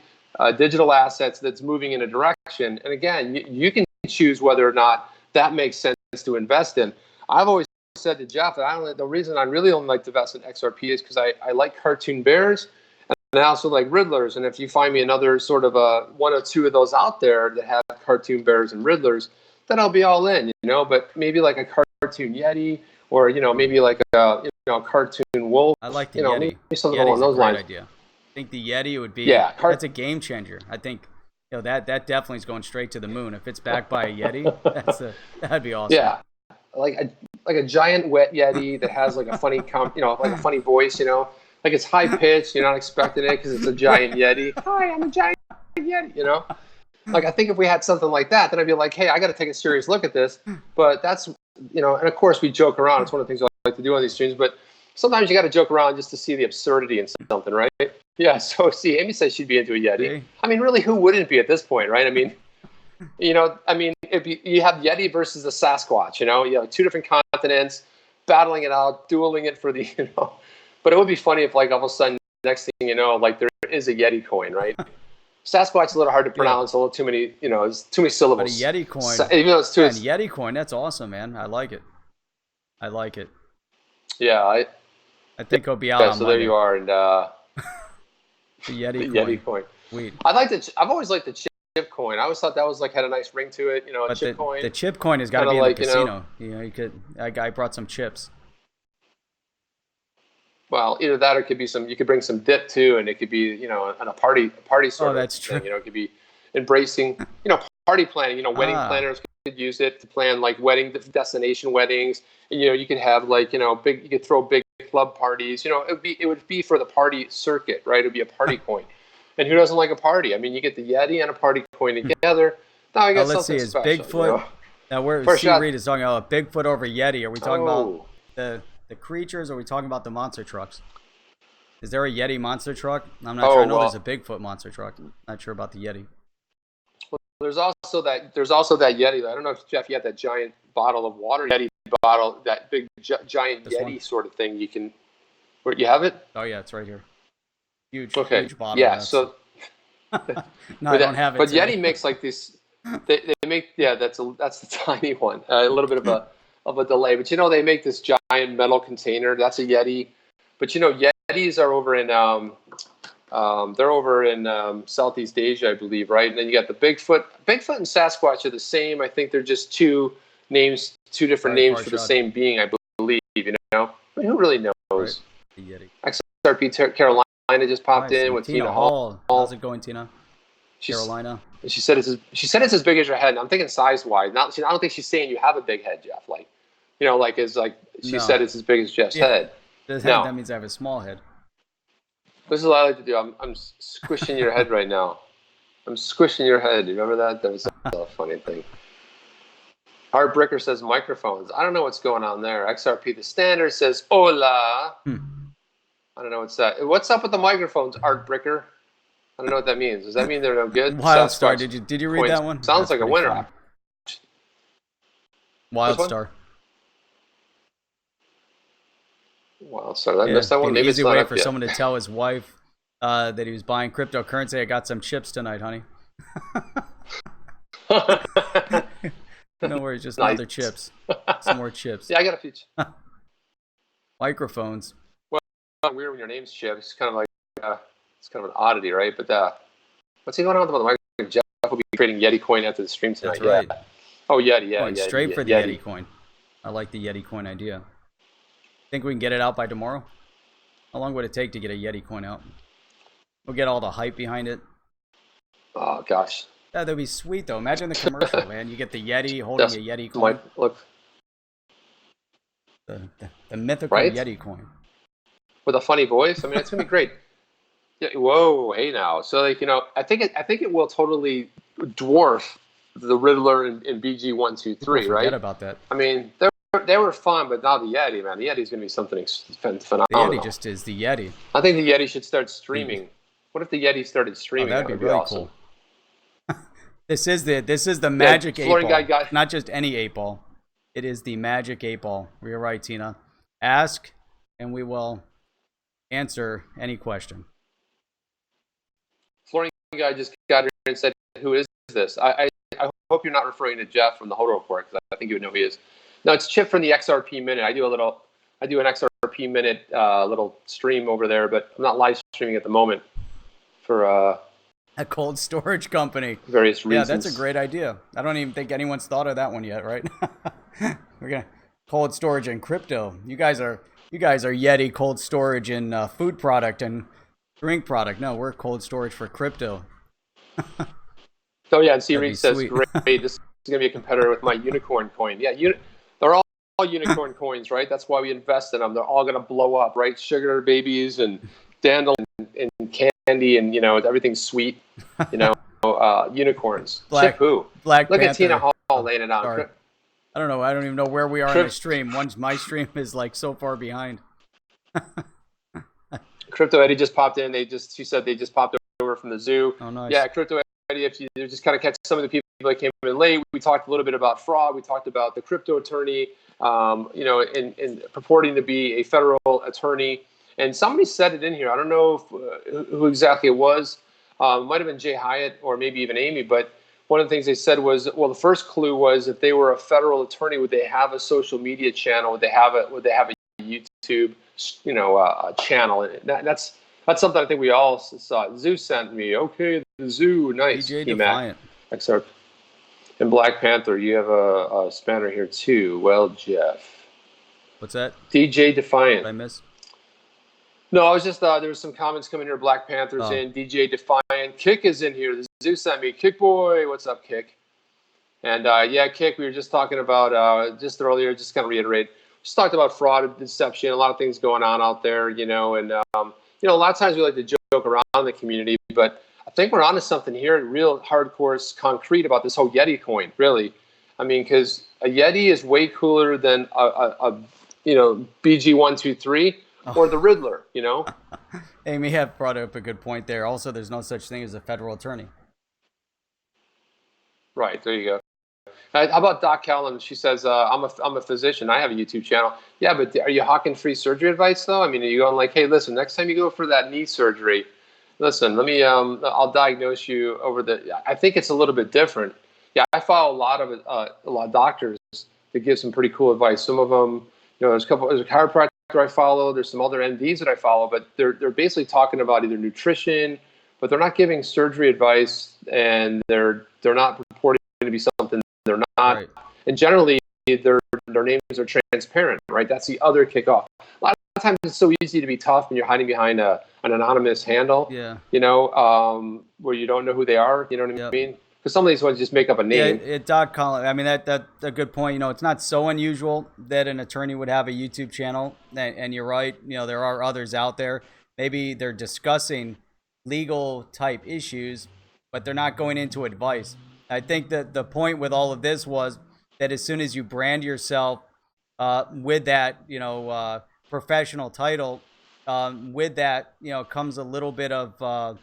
Digital assets that's moving in a direction. And again, you can choose whether or not that makes sense to invest in. I've always said to Jeff that the reason I really only like to invest in XRP is because I like cartoon bears, and I also like Riddlers. And if you find me another sort of one or two of those out there that have cartoon bears and Riddlers, then I'll be all in, But maybe like a cartoon Yeti, or maybe like a cartoon wolf. I like the Yeti. Maybe something Yeti's along those lines. Idea. I think the Yeti would be that's a game changer. I think that definitely is going straight to the moon. If it's backed by a Yeti, that'd be awesome. Yeah, like a giant wet Yeti that has like a funny like a funny voice, like it's high pitched. You're not expecting it because it's a giant Yeti. Hi, I'm a giant Yeti. Like I think if we had something like that, then I'd be like, hey, I got to take a serious look at this. But that's and of course we joke around. It's one of the things I like to do on these streams, but sometimes you got to joke around just to see the absurdity in something, right? Yeah. So see, Amy says she'd be into a Yeti. I mean, really, who wouldn't be at this point, right? I mean, if you have Yeti versus the Sasquatch, you have 2 different continents battling it out, dueling it for the, But it would be funny if, like, all of a sudden, next thing you know, like there is a Yeti coin, right? Sasquatch's a little hard to pronounce, a little too many, it's too many syllables. But a Yeti coin, even though it's too, Yeti coin, that's awesome, man. I like it. Yeah, I think I'll be out on so Monday. there you are, and the Yeti coin. Yeti coin. Sweet. I've always liked the chip coin. I always thought that was like had a nice ring to it, a chip coin. The chip coin has got to be in the casino. That guy brought some chips. Well, either that or it could be you could bring some dip too, and it could be, on a party sort of that's true. thing. It could be embracing, party planning, wedding planners could use it to plan like destination weddings. And, you could have like, you could throw big club parties. It would be for the party circuit, right? It would be a party coin. And who doesn't like a party? I mean, you get the Yeti and a party coin together. Now I got let's see, something is special. Bigfoot. Now where C. Reed is talking about Bigfoot over Yeti. Are we talking about the creatures, or are we talking about the monster trucks? Is there a Yeti monster truck? I'm not sure. I know there's a Bigfoot monster truck. Not sure about the Yeti. Well, there's also that Yeti. I don't know if Jeff, you have that giant bottle of water Yeti bottle, that big giant this Yeti one? sort of thing. Where you have it? Oh yeah, it's right here. Huge bottle. Yeah. So no, I don't have it. But today. Yeti makes like this. They make that's the tiny one. A little bit of a delay, but they make this giant metal container. That's a Yeti. But Yetis are over in Southeast Asia, I believe, right? And then you got the Bigfoot. Bigfoot and Sasquatch are the same. I think they're just two different names for the same being, I believe. I mean, who really knows? Right. The Yeti. XRP Carolina just popped in with Tina Hall. How's it going, Tina? She's Carolina. She said it's as big as your head. And I'm thinking size wise. Not, I don't think she's saying you have a big head, Jeff. Like, she No. said it's as big as Jeff's head. No. That means I have a small head. This is what I like to do. I'm squishing your head right now. I'm squishing your head. You remember that? That was a funny thing. Heartbreaker says microphones. I don't know what's going on there. XRP the standard says hola. I don't know what's that. What's up with the microphones, Heartbreaker? I don't know what that means. Does that mean they're no good? Wildstar, did you read that one? Sounds like a winner. Wildstar. Wildstar. I missed that one. Maybe easy way for someone to tell his wife that he was buying cryptocurrency. I got some chips tonight, honey. No worries, just another chips. Some more chips. Yeah, I got a few. Microphones. Well, weird when your name's Chip. It's kind of like it's kind of an oddity, right? But what's he going on with the microphone? Jeff will be trading Yeti coin after the stream tonight. That's right. Yeah. Oh, Yeti, yeah. Going straight for the Yeti coin. I like the Yeti coin idea. Think we can get it out by tomorrow? How long would it take to get a Yeti coin out? We'll get all the hype behind it. Oh gosh. Yeah, that'd be sweet though. Imagine the commercial, man. You get the Yeti holding a Yeti coin. Look. The mythical Yeti coin. With a funny voice. I mean, it's gonna be great. Yeah, whoa, hey now. So I think it will totally dwarf the Riddler and BG123, right? Forget about that. I mean, they were fun, but now the Yeti, man. The Yeti's gonna be something phenomenal. The Yeti just is the Yeti. I think the Yeti should start streaming. What if the Yeti started streaming? That'd be really awesome. cool. This is the magic 8 ball. Not just any 8 ball. It is the magic 8 ball. You're right, Tina. Ask, and we will answer any question. Flooring guy just got here and said, "Who is this?" I hope you're not referring to Jeff from the HODL Report, because I think you would know who he is. No, it's Chip from the XRP Minute. I do an XRP Minute little stream over there, but I'm not live streaming at the moment for a cold storage company. Various reasons. Yeah, that's a great idea. I don't even think anyone's thought of that one yet, right? We're gonna cold storage and crypto. You guys are Yeti cold storage and food product and drink product. No, we're cold storage for crypto. Oh yeah, and C-Reed says, "Great, this is gonna be a competitor with my unicorn coin." Yeah, they're all unicorn coins, right? That's why we invest in them. They're all gonna blow up, right? Sugar babies and dandelion and candy, and everything's sweet. Unicorns. Black Look Panther. at Tina Hall laying it out. Sorry. I don't know. I don't even know where we are in the stream. My stream is like so far behind. Crypto Eddie just popped in. She said they just popped over from the zoo. Oh, nice. Yeah, Crypto Eddie, if you just kind of catch some of the people that came in late, we talked a little bit about fraud. We talked about the crypto attorney, in purporting to be a federal attorney. And somebody said it in here. I don't know who exactly it was. It might have been Jay Hyatt or maybe even Amy. But one of the things they said was, well, the first clue was, if they were a federal attorney, would they have a social media channel? Would they have a YouTube, channel? And that's something I think we all saw. Zoo sent me. Okay, the Zoo, nice. DJ Defiant. XR. And Black Panther, you have a spanner here too. Well, Jeff. What's that? DJ Defiant. Did I miss? No, I was just there was some comments coming here. Black Panther's in. DJ Defiant. Kick is in here. The Zoo sent me. Kick boy, what's up, Kick? And Kick, we were just talking about just earlier. Just kind of reiterate. Just talked about fraud and deception. A lot of things going on out there, and a lot of times we like to joke around in the community, but I think we're onto something here, real hardcore, concrete about this whole Yeti coin. Really, I mean, because a Yeti is way cooler than a BG123 or the Riddler. Amy have brought up a good point there. Also, there's no such thing as a federal attorney. Right, there you go. How about Doc Callan? She says, I'm a physician. I have a YouTube channel. Yeah, but are you hawking free surgery advice, though? I mean, are you going like, hey, listen, next time you go for that knee surgery, listen, let me, I'll diagnose you over I think it's a little bit different. Yeah, I follow a lot of doctors that give some pretty cool advice. Some of them, there's a chiropractor I follow. There's some other MDs that I follow, but they're basically talking about either nutrition, but they're not giving surgery advice, and they're not purporting to be something they're not. Right. And generally, their names are transparent, right? That's the other kickoff. A lot of times it's so easy to be tough when you're hiding behind an anonymous handle. Yeah. Where you don't know who they are. You know what I mean? because some of these ones just make up a name. Yeah, Doc Collins. I mean, that's a good point. You know, it's not so unusual that an attorney would have a YouTube channel, and you're right. You know, there are others out there. Maybe they're discussing legal type issues, but they're not going into advice. I think that the point with all of this was that as soon as you brand yourself with that, professional title, with that, comes a little bit of,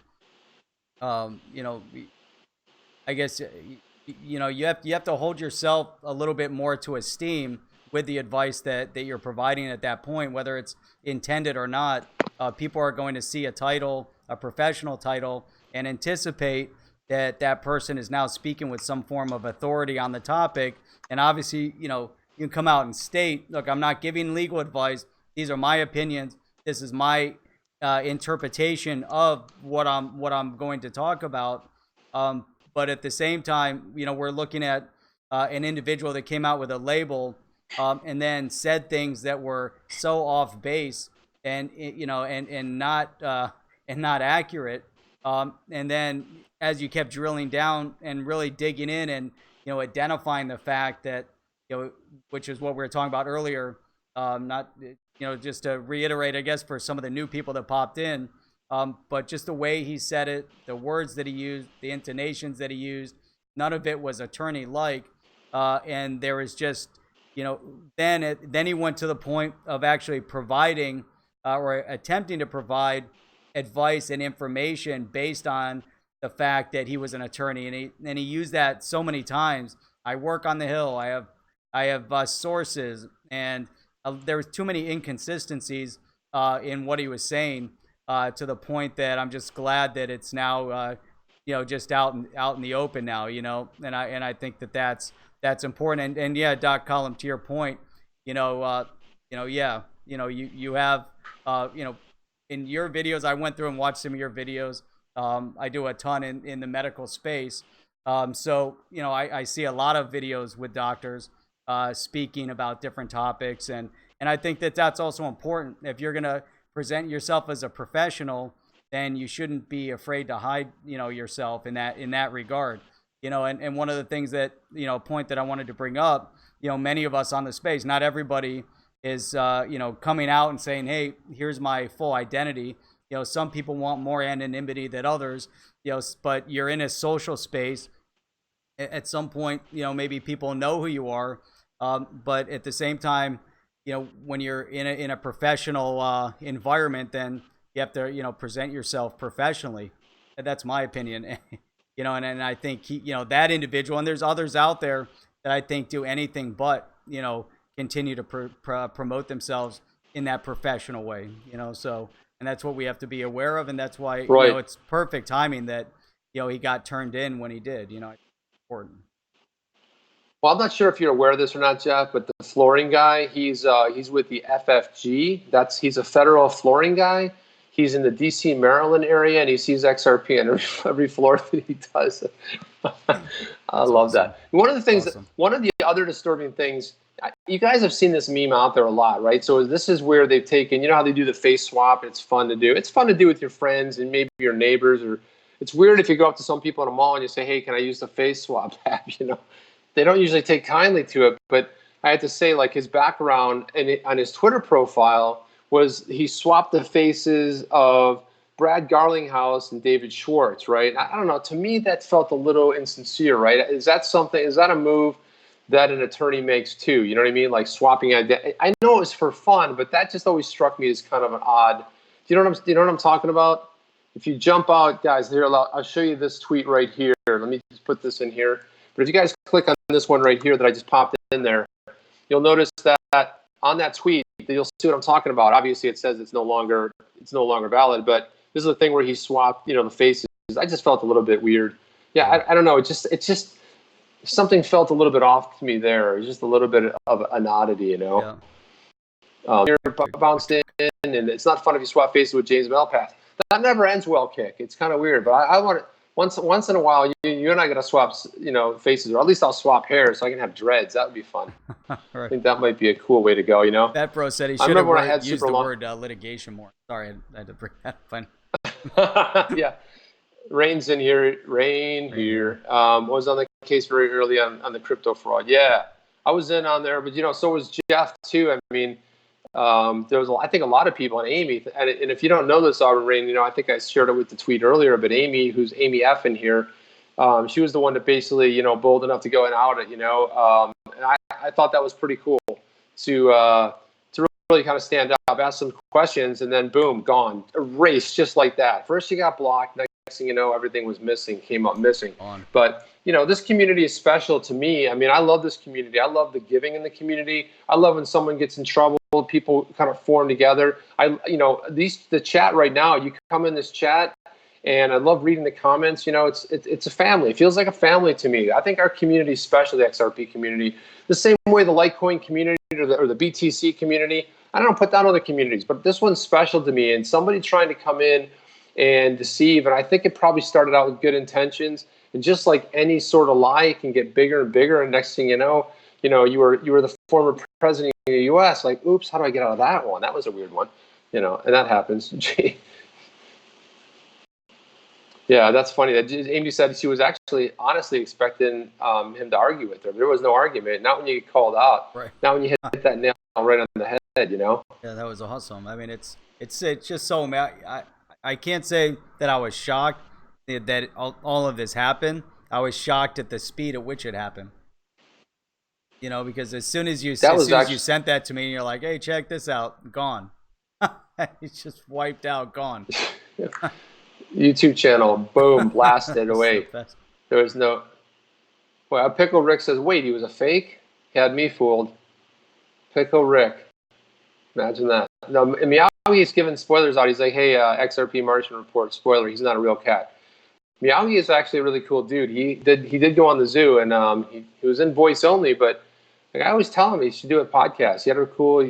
you know, I guess you have to hold yourself a little bit more to esteem with the advice that you're providing at that point, whether it's intended or not. People are going to see a title, a professional title, and anticipate that that person is now speaking with some form of authority on the topic. And obviously, you can come out and state, look, I'm not giving legal advice. These are my opinions. This is my interpretation of what I'm going to talk about. But at the same time, we're looking at an individual that came out with a label and then said things that were so off base and not accurate. And then as you kept drilling down and really digging in and identifying the fact that which is what we were talking about earlier, not just to reiterate, I guess, for some of the new people that popped in. But just the way he said it, the words that he used, the intonations that he used, none of it was attorney-like. And there was just, then he went to the point of actually providing or attempting to provide advice and information based on the fact that he was an attorney. And he used that so many times. I work on the Hill. I have sources, and there was too many inconsistencies in what he was saying. To the point that I'm just glad that it's now, just out in the open now, and I think that's important. And yeah, Doc Collum, to your point, you have, in your videos, I went through and watched some of your videos. I do a ton in the medical space. So, I see a lot of videos with doctors speaking about different topics. And I think that that's also important. If you're going to present yourself as a professional, then you shouldn't be afraid to hide, yourself in that regard. And one of the things that, point that I wanted to bring up, many of us on the space, not everybody is, coming out and saying, hey, here's my full identity. Some people want more anonymity than others, but you're in a social space. At some point, maybe people know who you are. But at the same time, when you're in a professional environment, then you have to, present yourself professionally. That's my opinion. And I think that individual, and there's others out there that I think do anything but, continue to promote themselves in that professional way. So, and that's what we have to be aware of, and that's why right. It's perfect timing that he got turned in when he did. It's important. Well, I'm not sure if you're aware of this or not, Jeff, but the flooring guy, he's with the FFG. He's a federal flooring guy. He's in the D.C., Maryland area, and he sees XRP on every floor that he does. I love that. One of the things, one of the other disturbing things, you guys have seen this meme out there a lot, right? So this is where they've taken, how they do the face swap. It's fun to do. It's fun to do with your friends and maybe your neighbors. Or it's weird if you go up to some people in a mall and you say, hey, can I use the face swap app? They don't usually take kindly to it, but I had to say, like, his background on his Twitter profile was he swapped the faces of Brad Garlinghouse and David Schwartz, right? I don't know. To me, that felt a little insincere, right? Is that a move that an attorney makes too? You know what I mean? Like swapping identity. I know it was for fun, but that just always struck me as kind of an odd. Do you know what I'm talking about? If you jump out, guys, here, I'll show you this tweet right here. Let me just put this in here. But if you guys click on this one right here that I just popped in there, you'll notice that on that tweet, you'll see what I'm talking about. Obviously, it says it's no longer valid, but this is the thing where he swapped, the faces. I just felt a little bit weird. Yeah, I don't know. It just something felt a little bit off to me there. It was just a little bit of an oddity, Yeah. You're bounced in, and it's not fun if you swap faces with James Malpass. That never ends well, Kick. It's kind of weird, but I want it. Once in a while, you and I gotta swap, faces, or at least I'll swap hair so I can have dreads. That would be fun. Right. I think that might be a cool way to go. That bro said he should have used the word litigation more. Sorry, I had to bring that up. Yeah, Rain's in here. Rain here. Was on the case very early on the crypto fraud. Yeah, I was in on there, but so was Jeff too. I mean, there was, I think, a lot of people, and Amy. And if you don't know this, Auburn Rain, I think I shared it with the tweet earlier. But Amy, who's Amy F in here, she was the one that basically, bold enough to go and out it. And I thought that was pretty cool to really kind of stand up, ask some questions, and then boom, gone, erased just like that. First you got blocked. Next thing you know, everything was missing, came up missing. But this community is special to me. I mean, I love this community. I love the giving in the community. I love when someone gets in trouble, people kind of form together. The chat right now, you come in this chat, and I love reading the comments. It's a family. It feels like a family to me. I think our community is special, the XRP community, the same way the Litecoin community or the BTC community. I don't put down other communities, but this one's special to me. And somebody trying to come in and deceive, and I think it probably started out with good intentions. And just like any sort of lie, it can get bigger and bigger. And next thing you know, you were the former president of the U.S. Like, oops, how do I get out of that one? That was a weird one, and that happens. Gee. Yeah, that's funny. Amy said she was actually honestly expecting him to argue with her. There was no argument. Not when you get called out. Right. Not when you hit that nail right on the head. Yeah, that was awesome. I mean, it's just so. I can't say that I was shocked that all of this happened. I was shocked at the speed at which it happened. Because as soon as you sent that to me, and you're like, "Hey, check this out," gone. It's just wiped out, gone. YouTube channel, boom, blasted away. There was no. Well, Pickle Rick says, "Wait, he was a fake? He had me fooled." Pickle Rick, imagine that. No, Meowie's giving spoilers out. He's like, "Hey, XRP Martian report spoiler. He's not a real cat." Meowie is actually a really cool dude. He did go on the zoo, and he was in voice only, but like I always tell him he should do a podcast. He had a cool.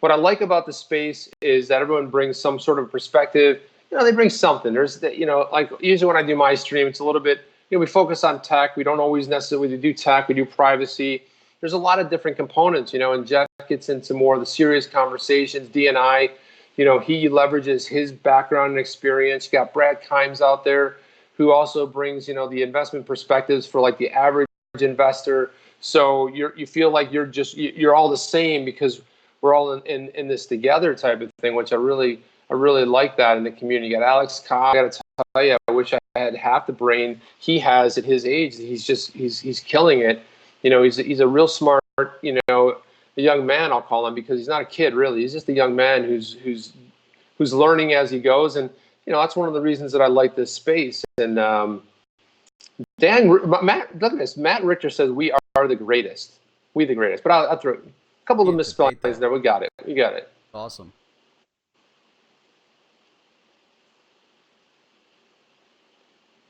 What I like about the space is that everyone brings some sort of perspective. They bring something. There's like usually when I do my stream, it's a little bit. We focus on tech. We don't always necessarily do tech. We do privacy. There's a lot of different components, and Jeff gets into more of the serious conversations. D&I, he leverages his background and experience. You got Brad Kimes out there, who also brings, the investment perspectives for like the average investor. So you feel like you're all the same because we're all in this together type of thing, which I really like that in the community. You got Alex Cobb. I got to tell you, I wish I had half the brain he has at his age. He's killing it. He's a real smart, a young man, I'll call him, because he's not a kid really. He's just a young man who's learning as he goes. And that's one of the reasons that I like this space. And Matt, look at this. Matt Richter says we are the greatest. We the greatest. But I'll throw a couple of misspellings there. We got it. Awesome.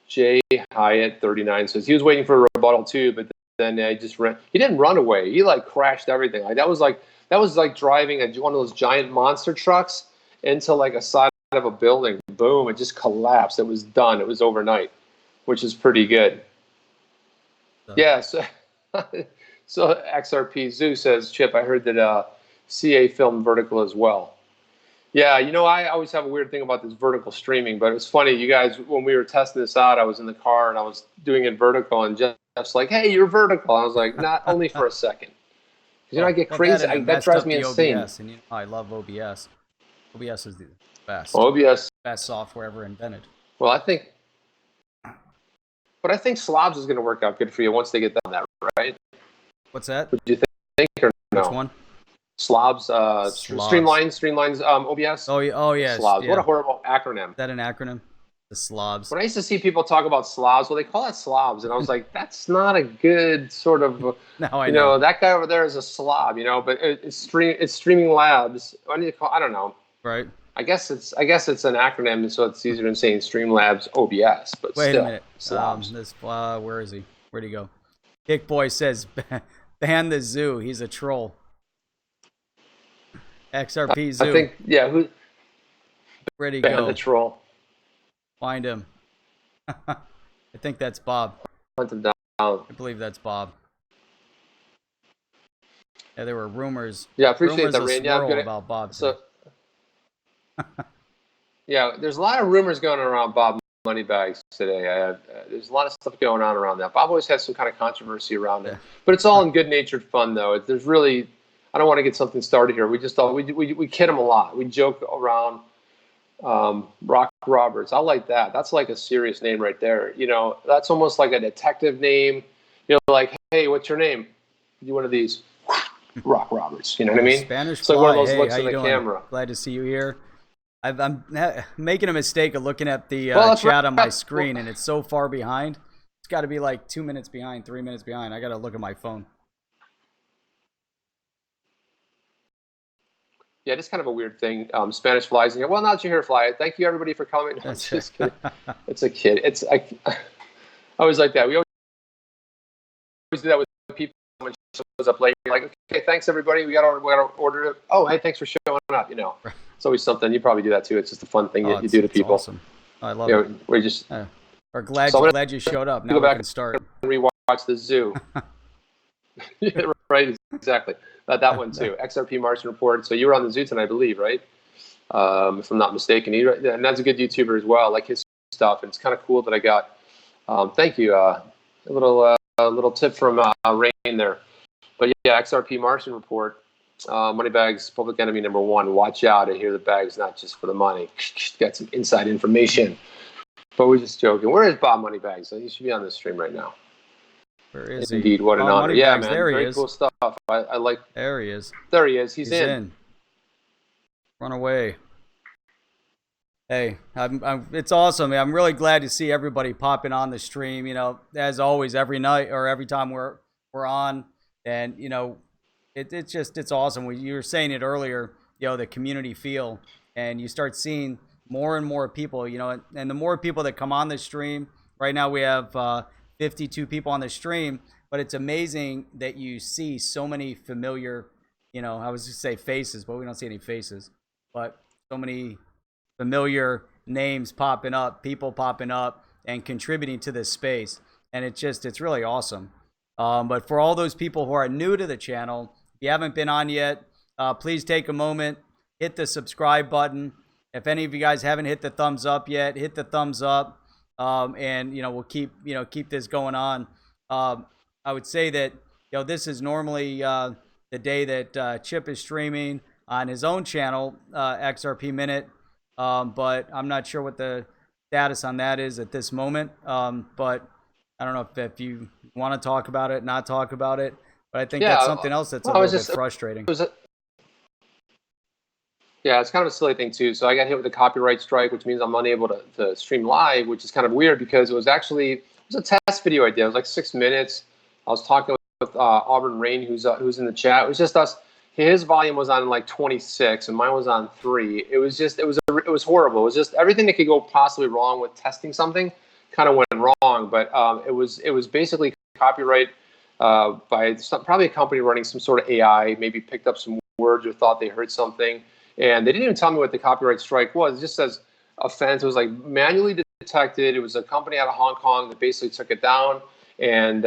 Jay Hyatt 39 says he was waiting for a rebuttal too, but then he just ran. He didn't run away. He like crashed everything. Like that was like driving one of those giant monster trucks into like a side of a building. Boom! It just collapsed. It was done. It was overnight, which is pretty good. Yeah. So XRP Zoo says, Chip, I heard that CA filmed vertical as well. Yeah, I always have a weird thing about this vertical streaming, but it's funny, you guys, when we were testing this out, I was in the car and I was doing it vertical, and Jeff's like, "Hey, you're vertical." I was like, "Not only for a second." Because I get crazy. That drives me insane. OBS, and I love OBS. OBS is the best. OBS. Best software ever invented. Well, I think Slobs is going to work out good for you once they get done that, right? What's that? Would you think or no? Which one? Slobs, Streamlines, OBS. Oh yeah. Slobs. Yeah. What a horrible acronym. Is that an acronym? The slobs. When I used to see people talk about slobs, well, they call it slobs, and I was like, that's not a good sort of. Now I know that guy over there is a slob, but it's Streaming Labs. I don't know. Right. I guess it's an acronym, so it's easier than saying Streamlabs OBS. But wait still, a minute. Slobs. Where is he? Where'd he go? Kick Boy says, ban the zoo. He's a troll. XRP Zoo. I think, yeah. Where'd he go? The troll. Find him. I think that's Bob. Hunt him down. I believe that's Bob. Yeah, there were rumors. Yeah, I appreciate that, Rand. Yeah, about Bob. So, yeah, there's a lot of rumors going around Bob money bags today. There's a lot of stuff going on around that. Bob always has some kind of controversy around it, but it's all in good-natured fun, though. There's really, I don't want to get something started here. We just all we kid him a lot. We joke around. Rock Roberts, I like that. That's like a serious name right there. You know, that's almost like a detective name. You know, like, hey, what's your name? Do one of these. Rock Roberts. You know what I mean? Spanish it's Fly. like one of those Hey, looks how in you the doing? camera. Glad to see you here. I'm making a mistake of looking at the chat right. on my screen, and it's so far behind. It's got to be like 2 minutes behind, 3 minutes behind. I got to look at my phone. Yeah, just kind of a weird thing. Spanish Flies in here. Well, now that you're here, Fly, thank you everybody for coming. No, I'm just kidding. It's a kid. I always like that. We always do that with people when she shows up late. You're like, okay, thanks everybody. We got to order it. Oh, hey, thanks for showing up. You know, it's always something. You probably do that too. It's just a fun thing you do to people. Awesome. I love it. We're just. We're glad you showed up. Now go we back can start. And rewatch the zoo. Yeah, right, exactly. That one too. XRP Martian Report. So you were on the zoo tonight, I believe, right? If I'm not mistaken. And that's a good YouTuber as well. I like his stuff. And it's kind of cool that I got. Thank you. A little tip from Rain there. But yeah, XRP Martian Report. Moneybags, public enemy number one. Watch out. I hear the bag's not just for the money. Got some inside information. But we're just joking. Where is Bob Moneybags? He should be on this stream right now. Where is he? Indeed, what an honor. Moneybags, yeah, man. There he Very is. cool stuff. I like. There he is. There he is. He's in. Run away. Hey, it's awesome. I'm really glad to see everybody popping on the stream. You know, as always, every night or every time we're on, and you know, it's awesome. You were saying it earlier. You know, the community feel, and you start seeing more and more people. You know, and the more people that come on the stream. Right now we have 52 people on the stream, but it's amazing that you see so many familiar. You know, I was just say faces, but we don't see any faces. But so many familiar names popping up, people popping up and contributing to this space. And it's really awesome. But for all those people who are new to the channel, if you haven't been on yet, please take a moment, hit the subscribe button. If any of you guys haven't hit the thumbs up yet, hit the thumbs up. And, you know, we'll keep this going on. I would say that, you know, this is normally the day that Chip is streaming on his own channel, XRP Minute. But I'm not sure what the status on that is at this moment. But I don't know if you want to talk about it, not talk about it. But I think that's something else that's a little bit frustrating. Yeah, it's kind of a silly thing too. So I got hit with a copyright strike, which means I'm unable to stream live, which is kind of weird because it was a test video I did. It was like 6 minutes. I was talking with Auburn Rain, who's in the chat. It was just us. His volume was on like 26 and mine was on 3. It was horrible. It was just everything that could go possibly wrong with testing something kind of went wrong. But it was basically copyright by probably a company running some sort of AI, maybe picked up some words or thought they heard something. And they didn't even tell me what the copyright strike was. It just says offense. It was like manually detected. It was a company out of Hong Kong that basically took it down. And,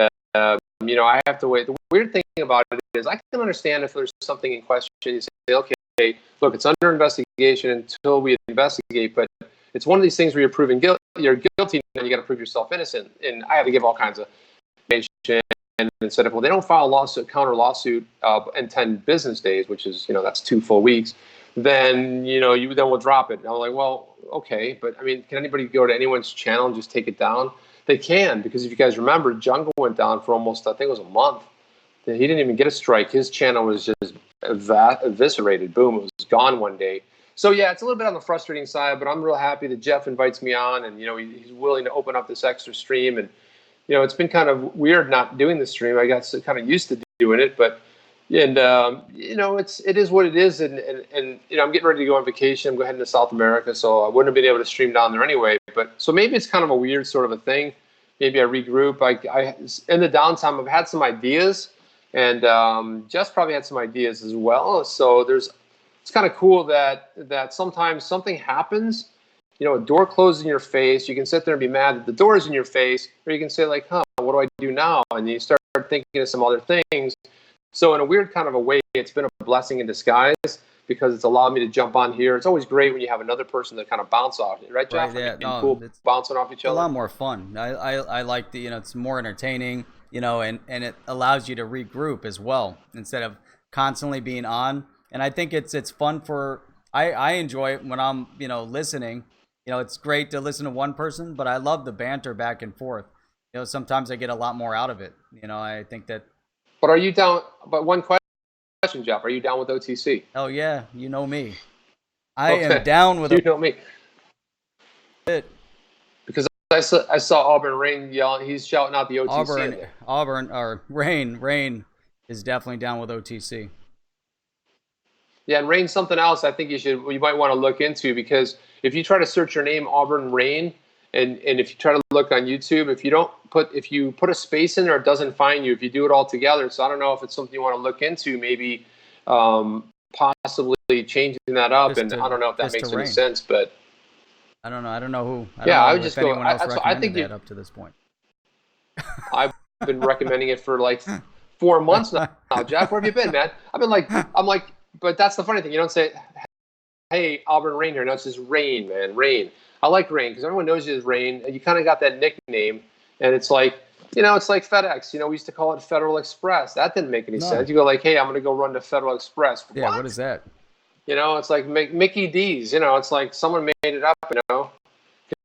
you know, I have to wait. The weird thing about it is I can understand if there's something in question. You say, okay, look, it's under investigation until we investigate. But it's one of these things where you're proven you're guilty and you got to prove yourself innocent. And I have to give all kinds of information. And instead of, well, they don't file a counter lawsuit in 10 business days, which is, you know, that's 2 full weeks. Then, you know, then we'll drop it. And I'm like, well, okay, but I mean, can anybody go to anyone's channel and just take it down? They can, because if you guys remember, Jungle went down for almost, I think it was a month. He didn't even get a strike. His channel was just eviscerated. Boom, it was gone one day. So yeah, it's a little bit on the frustrating side, but I'm real happy that Jeff invites me on, and you know, he's willing to open up this extra stream. And you know, it's been kind of weird not doing the stream. I got so kind of used to doing it, but. And you know, it is what it is, and you know, I'm getting ready to go on vacation. I'm going heading to South America, so I wouldn't have been able to stream down there anyway. But so maybe it's kind of a weird sort of a thing. Maybe I regroup. I in the downtime, I've had some ideas, and Jess probably had some ideas as well. So it's kind of cool that sometimes something happens. You know, a door closes in your face. You can sit there and be mad that the door is in your face, or you can say like, "Huh, what do I do now?" And you start thinking of some other things. So in a weird kind of a way, it's been a blessing in disguise because it's allowed me to jump on here. It's always great when you have another person to kind of bounce off, right, Jeff? Right, yeah, And no, cool bouncing off each a other. lot more fun. I like the, it's more entertaining, and it allows you to regroup as well instead of constantly being on. And I think it's fun for, I enjoy it when I'm, listening. It's great to listen to one person, but I love the banter back and forth. Sometimes I get a lot more out of it. I think that. But are you down? But one question, Jeff, are you down with OTC? Oh yeah, you know me. I Okay. am down with you know me. it. Because I saw Auburn Rain yelling. He's shouting out the OTC. Auburn or Rain is definitely down with OTC. Yeah, and Rain's something else I think you might want to look into, because if you try to search your name Auburn Rain, and if you try to look on YouTube, if you put a space in there, it doesn't find you. If you do it all together, so I don't know if it's something you want to look into, maybe possibly changing that up. And I don't know if that makes any sense, but I don't know. I don't know who. I would just go. Anyone else recommended that up to this point. I've been recommending it for like 4 months now. Jeff, where have you been, man? I'm like, but that's the funny thing. You don't say, "Hey, Auburn Rain here." No, it's just Rain, man. Rain. I like Rain because everyone knows you as Rain, and you kind of got that nickname. And it's like, it's like FedEx. We used to call it Federal Express. That didn't make any sense. You go like, "Hey, I'm going to go run to Federal Express." Yeah, what is that? It's like Mickey D's. It's like someone made it up.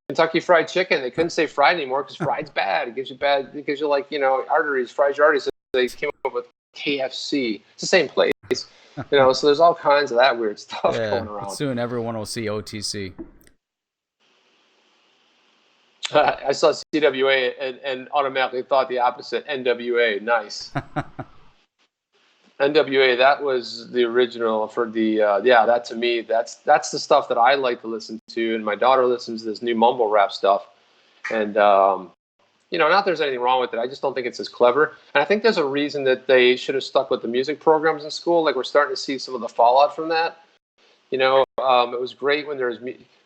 Kentucky Fried Chicken. They couldn't say fried anymore because fried's bad. It gives you like, arteries, fries your arteries. So they came up with KFC. It's the same place. So there's all kinds of that weird stuff going around. Soon everyone will see OTC. I saw CWA and automatically thought the opposite. NWA, nice. NWA, that was the original for the that to me, that's the stuff that I like to listen to, and my daughter listens to this new mumble rap stuff. And not that there's anything wrong with it. I just don't think it's as clever. And I think there's a reason that they should have stuck with the music programs in school. Like, we're starting to see some of the fallout from that. It was great when there's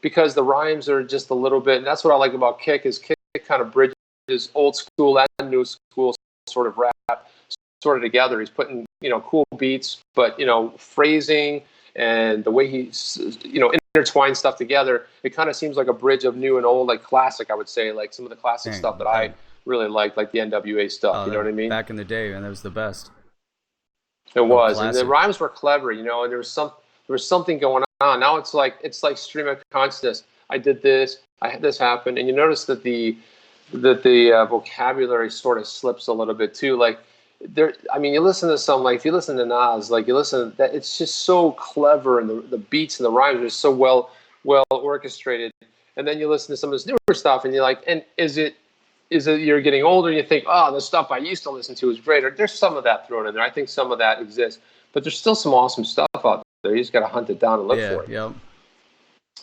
because the rhymes are just a little bit, and that's what I like about Kick, is Kick kind of bridges old school and new school sort of rap sort of together. He's putting, cool beats, but, phrasing and the way he, intertwines stuff together. It kind of seems like a bridge of new and old, like classic, I would say, like some of the classic stuff that I really liked, like the NWA stuff. You know what I mean? Back in the day, and that was the best. It was, and the rhymes were clever, and there was something going on. Now it's like stream of consciousness. I did this. I had this happen, and you notice that the vocabulary sort of slips a little bit too. Like, you listen to some, like if you listen to Nas, like you listen, that it's just so clever, and the beats and the rhymes are so well orchestrated. And then you listen to some of this newer stuff, and you're like, and is it you're getting older and you think, oh, the stuff I used to listen to is great. Or there's some of that thrown in there. I think some of that exists, but there's still some awesome stuff out there. You just got to hunt it down and look for it. Yeah.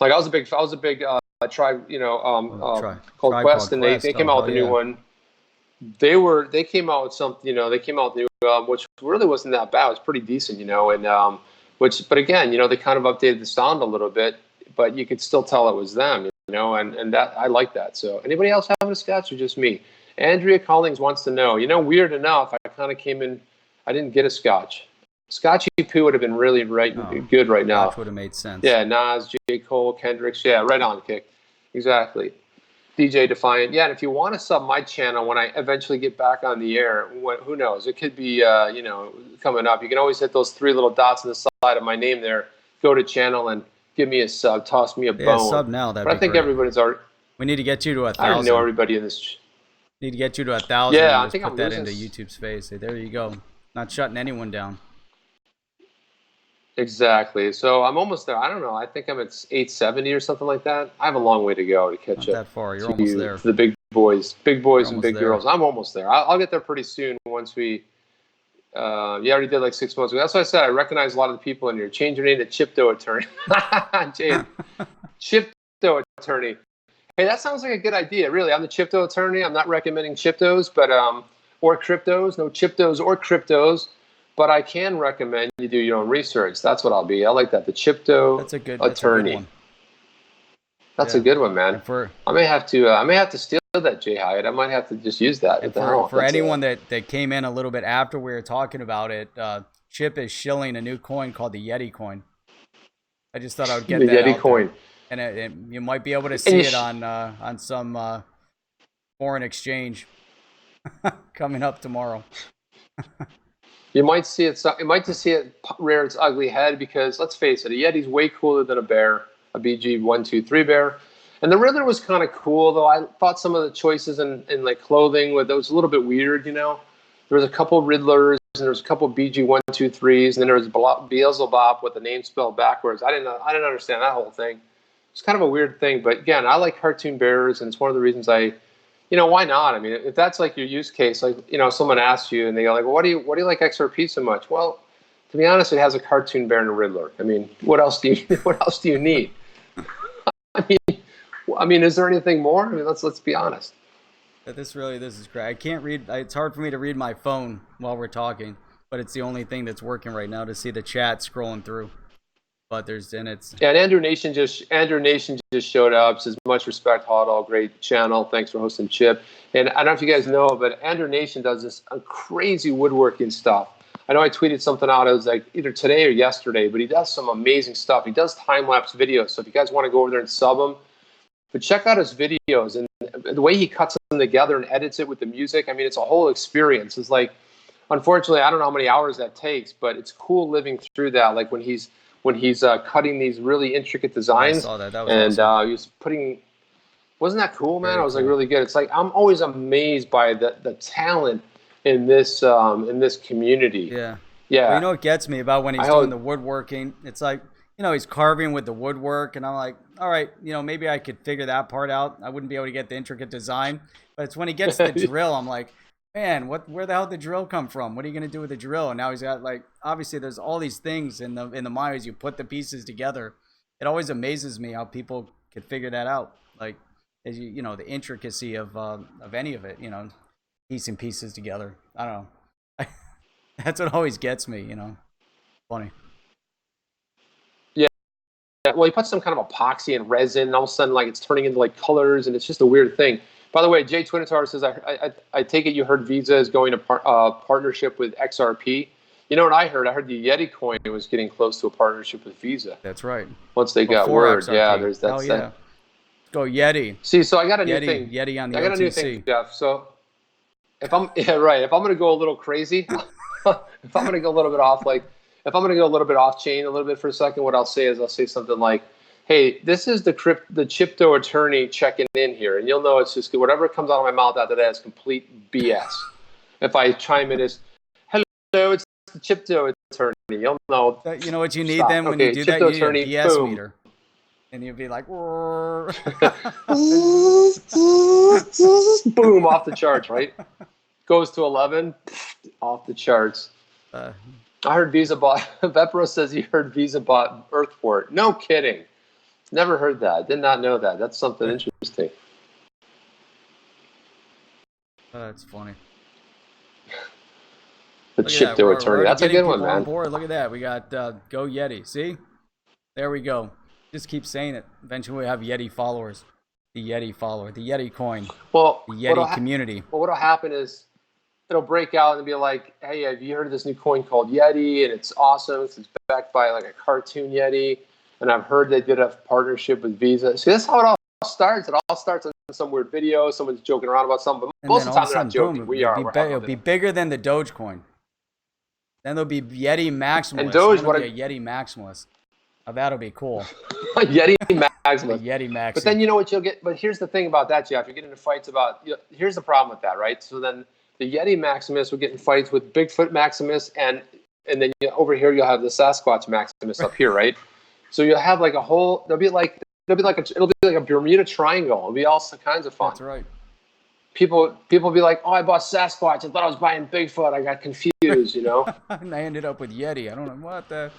Like I was a big Tribe, called Quest, and they came out with a new one. They came out with something, they came out with a new which really wasn't that bad. It was pretty decent, and but again, they kind of updated the sound a little bit, but you could still tell it was them, and that I like that. So anybody else having a scotch or just me? Andrea Collings wants to know, weird enough, I kind of came in, I didn't get a scotch. Scotchy Poo would have been really good right now. That would have made sense. Yeah, Nas, J. Cole, Kendricks, yeah, right on, Kick. Exactly. DJ Defiant. Yeah, and if you want to sub my channel when I eventually get back on the air, who knows? It could be, coming up. You can always hit those 3 little dots on the side of my name there. Go to channel and give me a sub. Toss me a bone. Sub now. But I think everybody's already. We need to get you to 1,000. I already know everybody in this. Need to get you to 1,000. Yeah, I think put that into YouTube's face. Say, there you go. Not shutting anyone down. Exactly. So I'm almost there. I don't know. I think I'm at 870 or something like that. I have a long way to go to catch up. Not that far. You're almost there. The big boys and big girls. I'm almost there. I'll get there pretty soon once we. You already did like 6 months ago. That's why I said I recognize a lot of the people in here. Change your name to Chipto Attorney. Jade. Chipto Attorney. Hey, that sounds like a good idea. Really, I'm the Chipto Attorney. I'm not recommending Chiptos, but or cryptos. No Chiptos or cryptos. But I can recommend you do your own research. That's what I'll be. I like that. The Chipto Attorney. That's a good one, man. I may have to steal that, Jay Hyatt. I might have to just use that. For anyone that came in a little bit after we were talking about it, Chip is shilling a new coin called the Yeti coin. I just thought I would The get that Yeti out there, coin. and you might be able to And see you it on some foreign exchange coming up tomorrow. You might see it. You might just see it rear its ugly head because let's face it, a Yeti's way cooler than a bear, a BG123 bear. And the Riddler was kind of cool, though. I thought some of the choices in like clothing with those a little bit weird. You know, there was a couple Riddlers and there was a couple BG123s, and then there was Beelzebub with the name spelled backwards. I didn't understand that whole thing. It's kind of a weird thing, but again, I like cartoon bears, and it's one of the reasons why not? I mean, if that's like your use case, like, someone asks you and they go like, well, why do you like XRP so much? Well, to be honest, it has a cartoon bear and a Riddler. I mean, what else do you need? I mean, is there anything more? I mean, let's be honest. This is great. I can't read. It's hard for me to read my phone while we're talking, but it's the only thing that's working right now to see the chat scrolling through. But it's Yeah, and Andrew Nation just showed up. Says much respect, HODL, great channel. Thanks for hosting Chip. And I don't know if you guys know, but Andrew Nation does this crazy woodworking stuff. I know I tweeted something out. It was like either today or yesterday, but he does some amazing stuff. He does time lapse videos. So if you guys want to go over there and sub him, but check out his videos and the way he cuts them together and edits it with the music. I mean, it's a whole experience. It's like, unfortunately, I don't know how many hours that takes, but it's cool living through that. Like when he's cutting these really intricate designs. I saw that. That was awesome. He was putting. Wasn't that cool, man? Very I was like cool. really good. It's like I'm always amazed by the talent in this community. Yeah. Yeah. Well, what gets me about when he's doing the woodworking? It's like, he's carving with the woodwork, and I'm like, all right, maybe I could figure that part out. I wouldn't be able to get the intricate design, but it's when he gets the drill, I'm like, man, where the hell did the drill come from? What are you gonna do with the drill? And now he's got, like, obviously there's all these things in the mind as you put the pieces together. It always amazes me how people could figure that out. Like, as the intricacy of any of it, piecing pieces together. I don't know. That's what always gets me. Funny. Yeah. Well, he puts some kind of epoxy and resin, and all of a sudden, like, it's turning into like colors, and it's just a weird thing. By the way, Jay Twinitar says, I take it you heard Visa is going to partnership with XRP. You know what I heard? I heard the Yeti coin was getting close to a partnership with Visa. That's right. Once they got word. XRP. Yeah, there's that. Hell yeah. Let's go Yeti. See, so I got a new thing. Yeti on the I got OTC. a new thing, Jeff. So if I'm going to go a little crazy, if I'm going to go a little bit off, like if I'm going to go a little bit off chain a little bit for a second, what I'll say is I'll say something like, hey, this is the Crypto attorney checking in here. And you'll know it's just whatever comes out of my mouth after that is complete BS. If I chime in as, hello, it's the Crypto attorney. You'll know. You know what you need Stop. then when Okay, you do that? Crypto You attorney, need a BS boom. meter. And you'd be like, boom, off the charts, right? Goes to 11, off the charts. I heard Visa bought, Vepro says he heard Visa bought Earthport. No kidding. Never heard that. Did not know that. That's something interesting. That's funny. The Crypto attorney. That's a good one, man. Look at that. We got Go Yeti. See? There we go. Just keep saying it. Eventually we'll have Yeti followers. The Yeti follower. The Yeti coin. Well, the Yeti community. Well, what'll happen is it'll break out and be like, hey, have you heard of this new coin called Yeti? And it's awesome. It's backed by like a cartoon Yeti. And I've heard they did a partnership with Visa. See, that's how it all starts. It all starts in some weird video. Someone's joking around about something. But most of the time they're not joking. It'll be bigger than the Dogecoin. Then there'll be Yeti Maximalist. And Doge, what a Yeti Maximalist. Now that'll be cool. Yeti Maximalist. Yeti Maxi. But then you know what you'll get. But here's the thing about that, Jeff. You get into fights about. Here's the problem with that, right? So then the Yeti Maximus will get in fights with Bigfoot Maximus, and then over here you'll have the Sasquatch Maximus up here, right? So you'll have like a whole. It'll be like a Bermuda Triangle. It'll be all kinds of fun. That's right. People be like, oh, I bought Sasquatch. I thought I was buying Bigfoot. I got confused, And I ended up with Yeti. I don't know what the.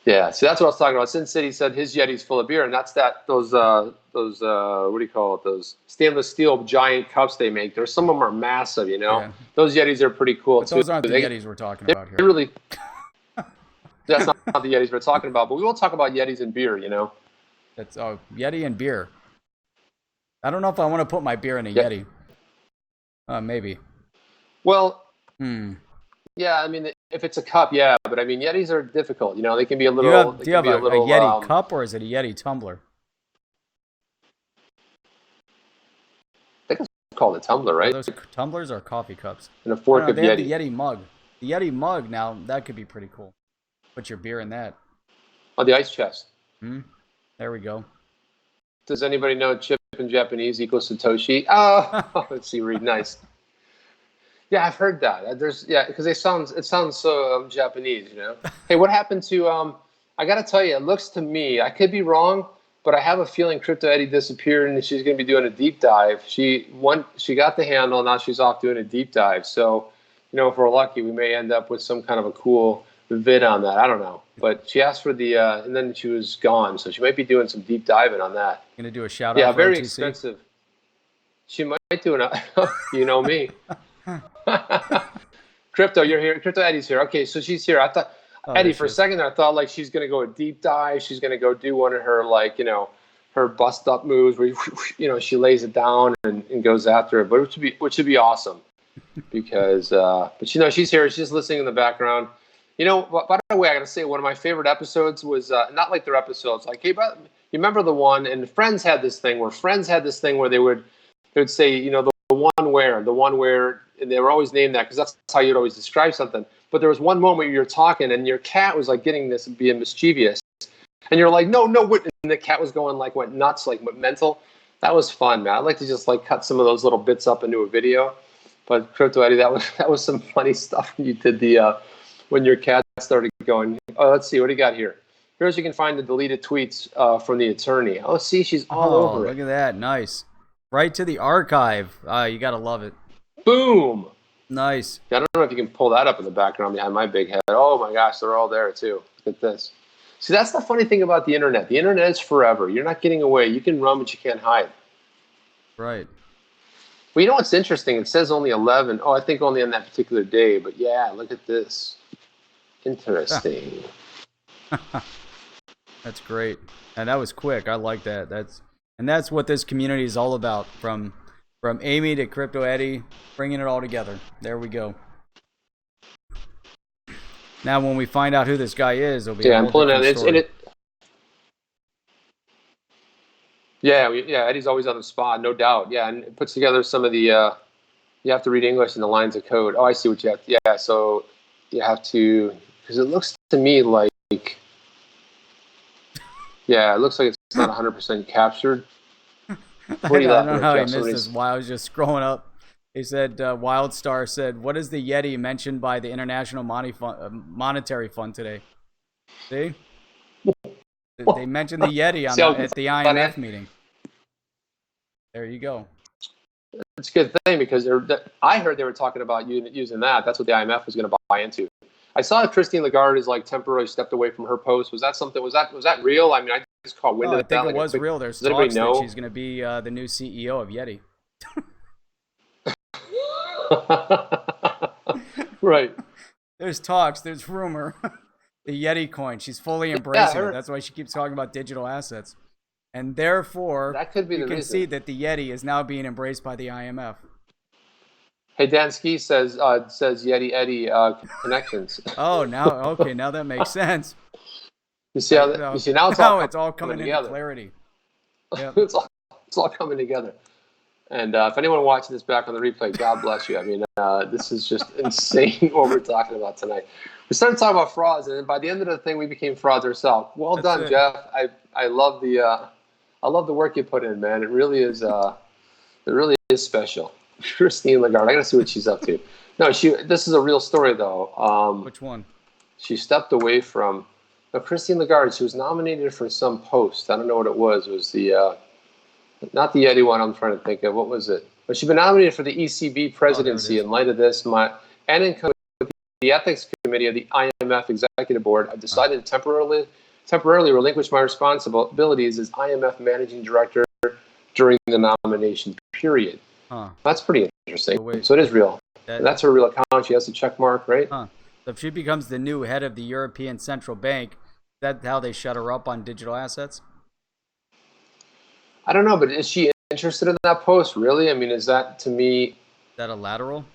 Yeah, see, that's what I was talking about. Sin City said his Yeti's full of beer, and that's those what do you call it? Those stainless steel giant cups they make. Some of them are massive, Yeah. Those Yetis are pretty cool too. Those aren't the Yetis we're talking about here. Really, that's not the Yetis we're talking about, but we will talk about Yetis and beer, That's Yeti and beer. I don't know if I want to put my beer in a Yeti. Maybe. Well, Yeah, I mean, if it's a cup, yeah, but I mean, Yetis are difficult. You know, they can be a Do you little. have They do you can have be a a little. Yeti cup or is it a Yeti tumbler? I think it's called a tumbler, Are right? those tumblers or coffee cups? And a I don't fork know. of They have the Yeti. Yeti mug. The Yeti mug now that could be pretty cool. Put your beer in that. Oh, the ice chest. Hmm. There we go. Does anybody know chip in Japanese equals Satoshi? Oh, let's see, read nice. Yeah, I've heard that. There's because it sounds so Japanese, you know. Hey, what happened to I gotta tell you, it looks to me, I could be wrong, but I have a feeling Crypto Eddie disappeared and she's gonna be doing a deep dive. She got the handle, now she's off doing a deep dive. So, you know, if we're lucky, we may end up with some kind of a cool vid on that. I don't know. But she asked for the and then she was gone. So she might be doing some deep diving on that. Gonna do a shout Yeah, out for very OTC. expensive. She might do it. You know me. Crypto, you're here. Crypto Eddie's here. Okay, so she's here. I thought Oh, there Eddie she for a is. second. I thought like she's gonna go a deep dive. She's gonna go do one of her like her bust up moves where she lays it down and goes after it. But which should be awesome because but she's here. She's just listening in the background. You know, by the way, I gotta say one of my favorite episodes was not like their episodes. Like, hey, you remember the one? And Friends had this thing where they would say, the one where, and they were always named that because that's how you'd always describe something. But there was one moment where you're talking and your cat was like getting this, being mischievous, and you're like, no, what? And the cat was going like, went nuts, like went mental. That was fun, man. I'd like to just like cut some of those little bits up into a video. But Crypto Eddie, that was some funny stuff when you did the when your cat started going. Oh, let's see, what do you got here? Here's you can find the deleted tweets from the attorney. Oh, see, she's all Oh, over it. look at that. Nice. Right to the archive. You gotta love it. Boom. Nice. Yeah, I don't know if you can pull that up in the background behind my big head. Oh my gosh, they're all there too. Look at this. See, that's the funny thing about the internet. The internet is forever. You're not getting away. You can run, but you can't hide. Right. Well, you know what's interesting? It says only 11. Oh, I think only on that particular day. But yeah, look at this. Interesting. That's great. And that was quick. I like that. That's what this community is all about. From Amy to Crypto Eddie, bringing it all together. There we go. Now, when we find out who this guy is, it'll be a I'm whole pulling out. different story. Yeah, Eddie's always on the spot, no doubt. Yeah, and it puts together some of the. You have to read English in the lines of code. Oh, I see what you have. Yeah, so you have to, because it looks to me like. Yeah, it looks like it's not 100% captured. What are you I laughing don't know at, how he Jeff? missed this. While I was just scrolling up, he said, Wildstar said, "What is the Yeti mentioned by the International Monetary Fund today?" See, they mentioned the Yeti at the IMF meeting. There you go. It's a good thing because I heard they were talking about using that. That's what the IMF was going to buy into. I saw Christine Lagarde is like temporarily stepped away from her post. Was that something? Was that real? I mean, I just caught wind of I that. think it like was real. There's does anybody talks know? that she's going to be the new CEO of Yeti. Right. There's talks. There's rumor. The Yeti coin. She's fully embracing it. That's why she keeps talking about digital assets. And therefore, that could be you the can reason. see that the Yeti is now being embraced by the IMF. Hey, Dan Ski says Yeti Eddie connections. Oh, now that makes sense. You see how you see now it's all coming together. into clarity. Yep. it's all coming together. And if anyone watching this back on the replay, God bless you. I mean, this is just insane what we're talking about tonight. We started talking about frauds, and then by the end of the thing, we became frauds ourselves. Well done, Jeff. I love the work you put in, man. It really is special. Christine Lagarde. I got to see what she's up to. No, this is a real story though. Which one? She stepped away from. Christine Lagarde. She was nominated for some post. I don't know what it was. It was the not the Yeti one I'm trying to think of. What was it? But she's been nominated for the ECB presidency in light of this. And in with the ethics committee of the IMF executive board, I've decided to temporarily relinquish my responsibilities as IMF managing director during the nomination period. Huh. That's pretty interesting. So it is real. That's her real account. She has a check mark, right? Huh. So if she becomes the new head of the European Central Bank, is that how they shut her up on digital assets? I don't know, but is she interested in that post? Really? I mean, is that to me? Is that a lateral?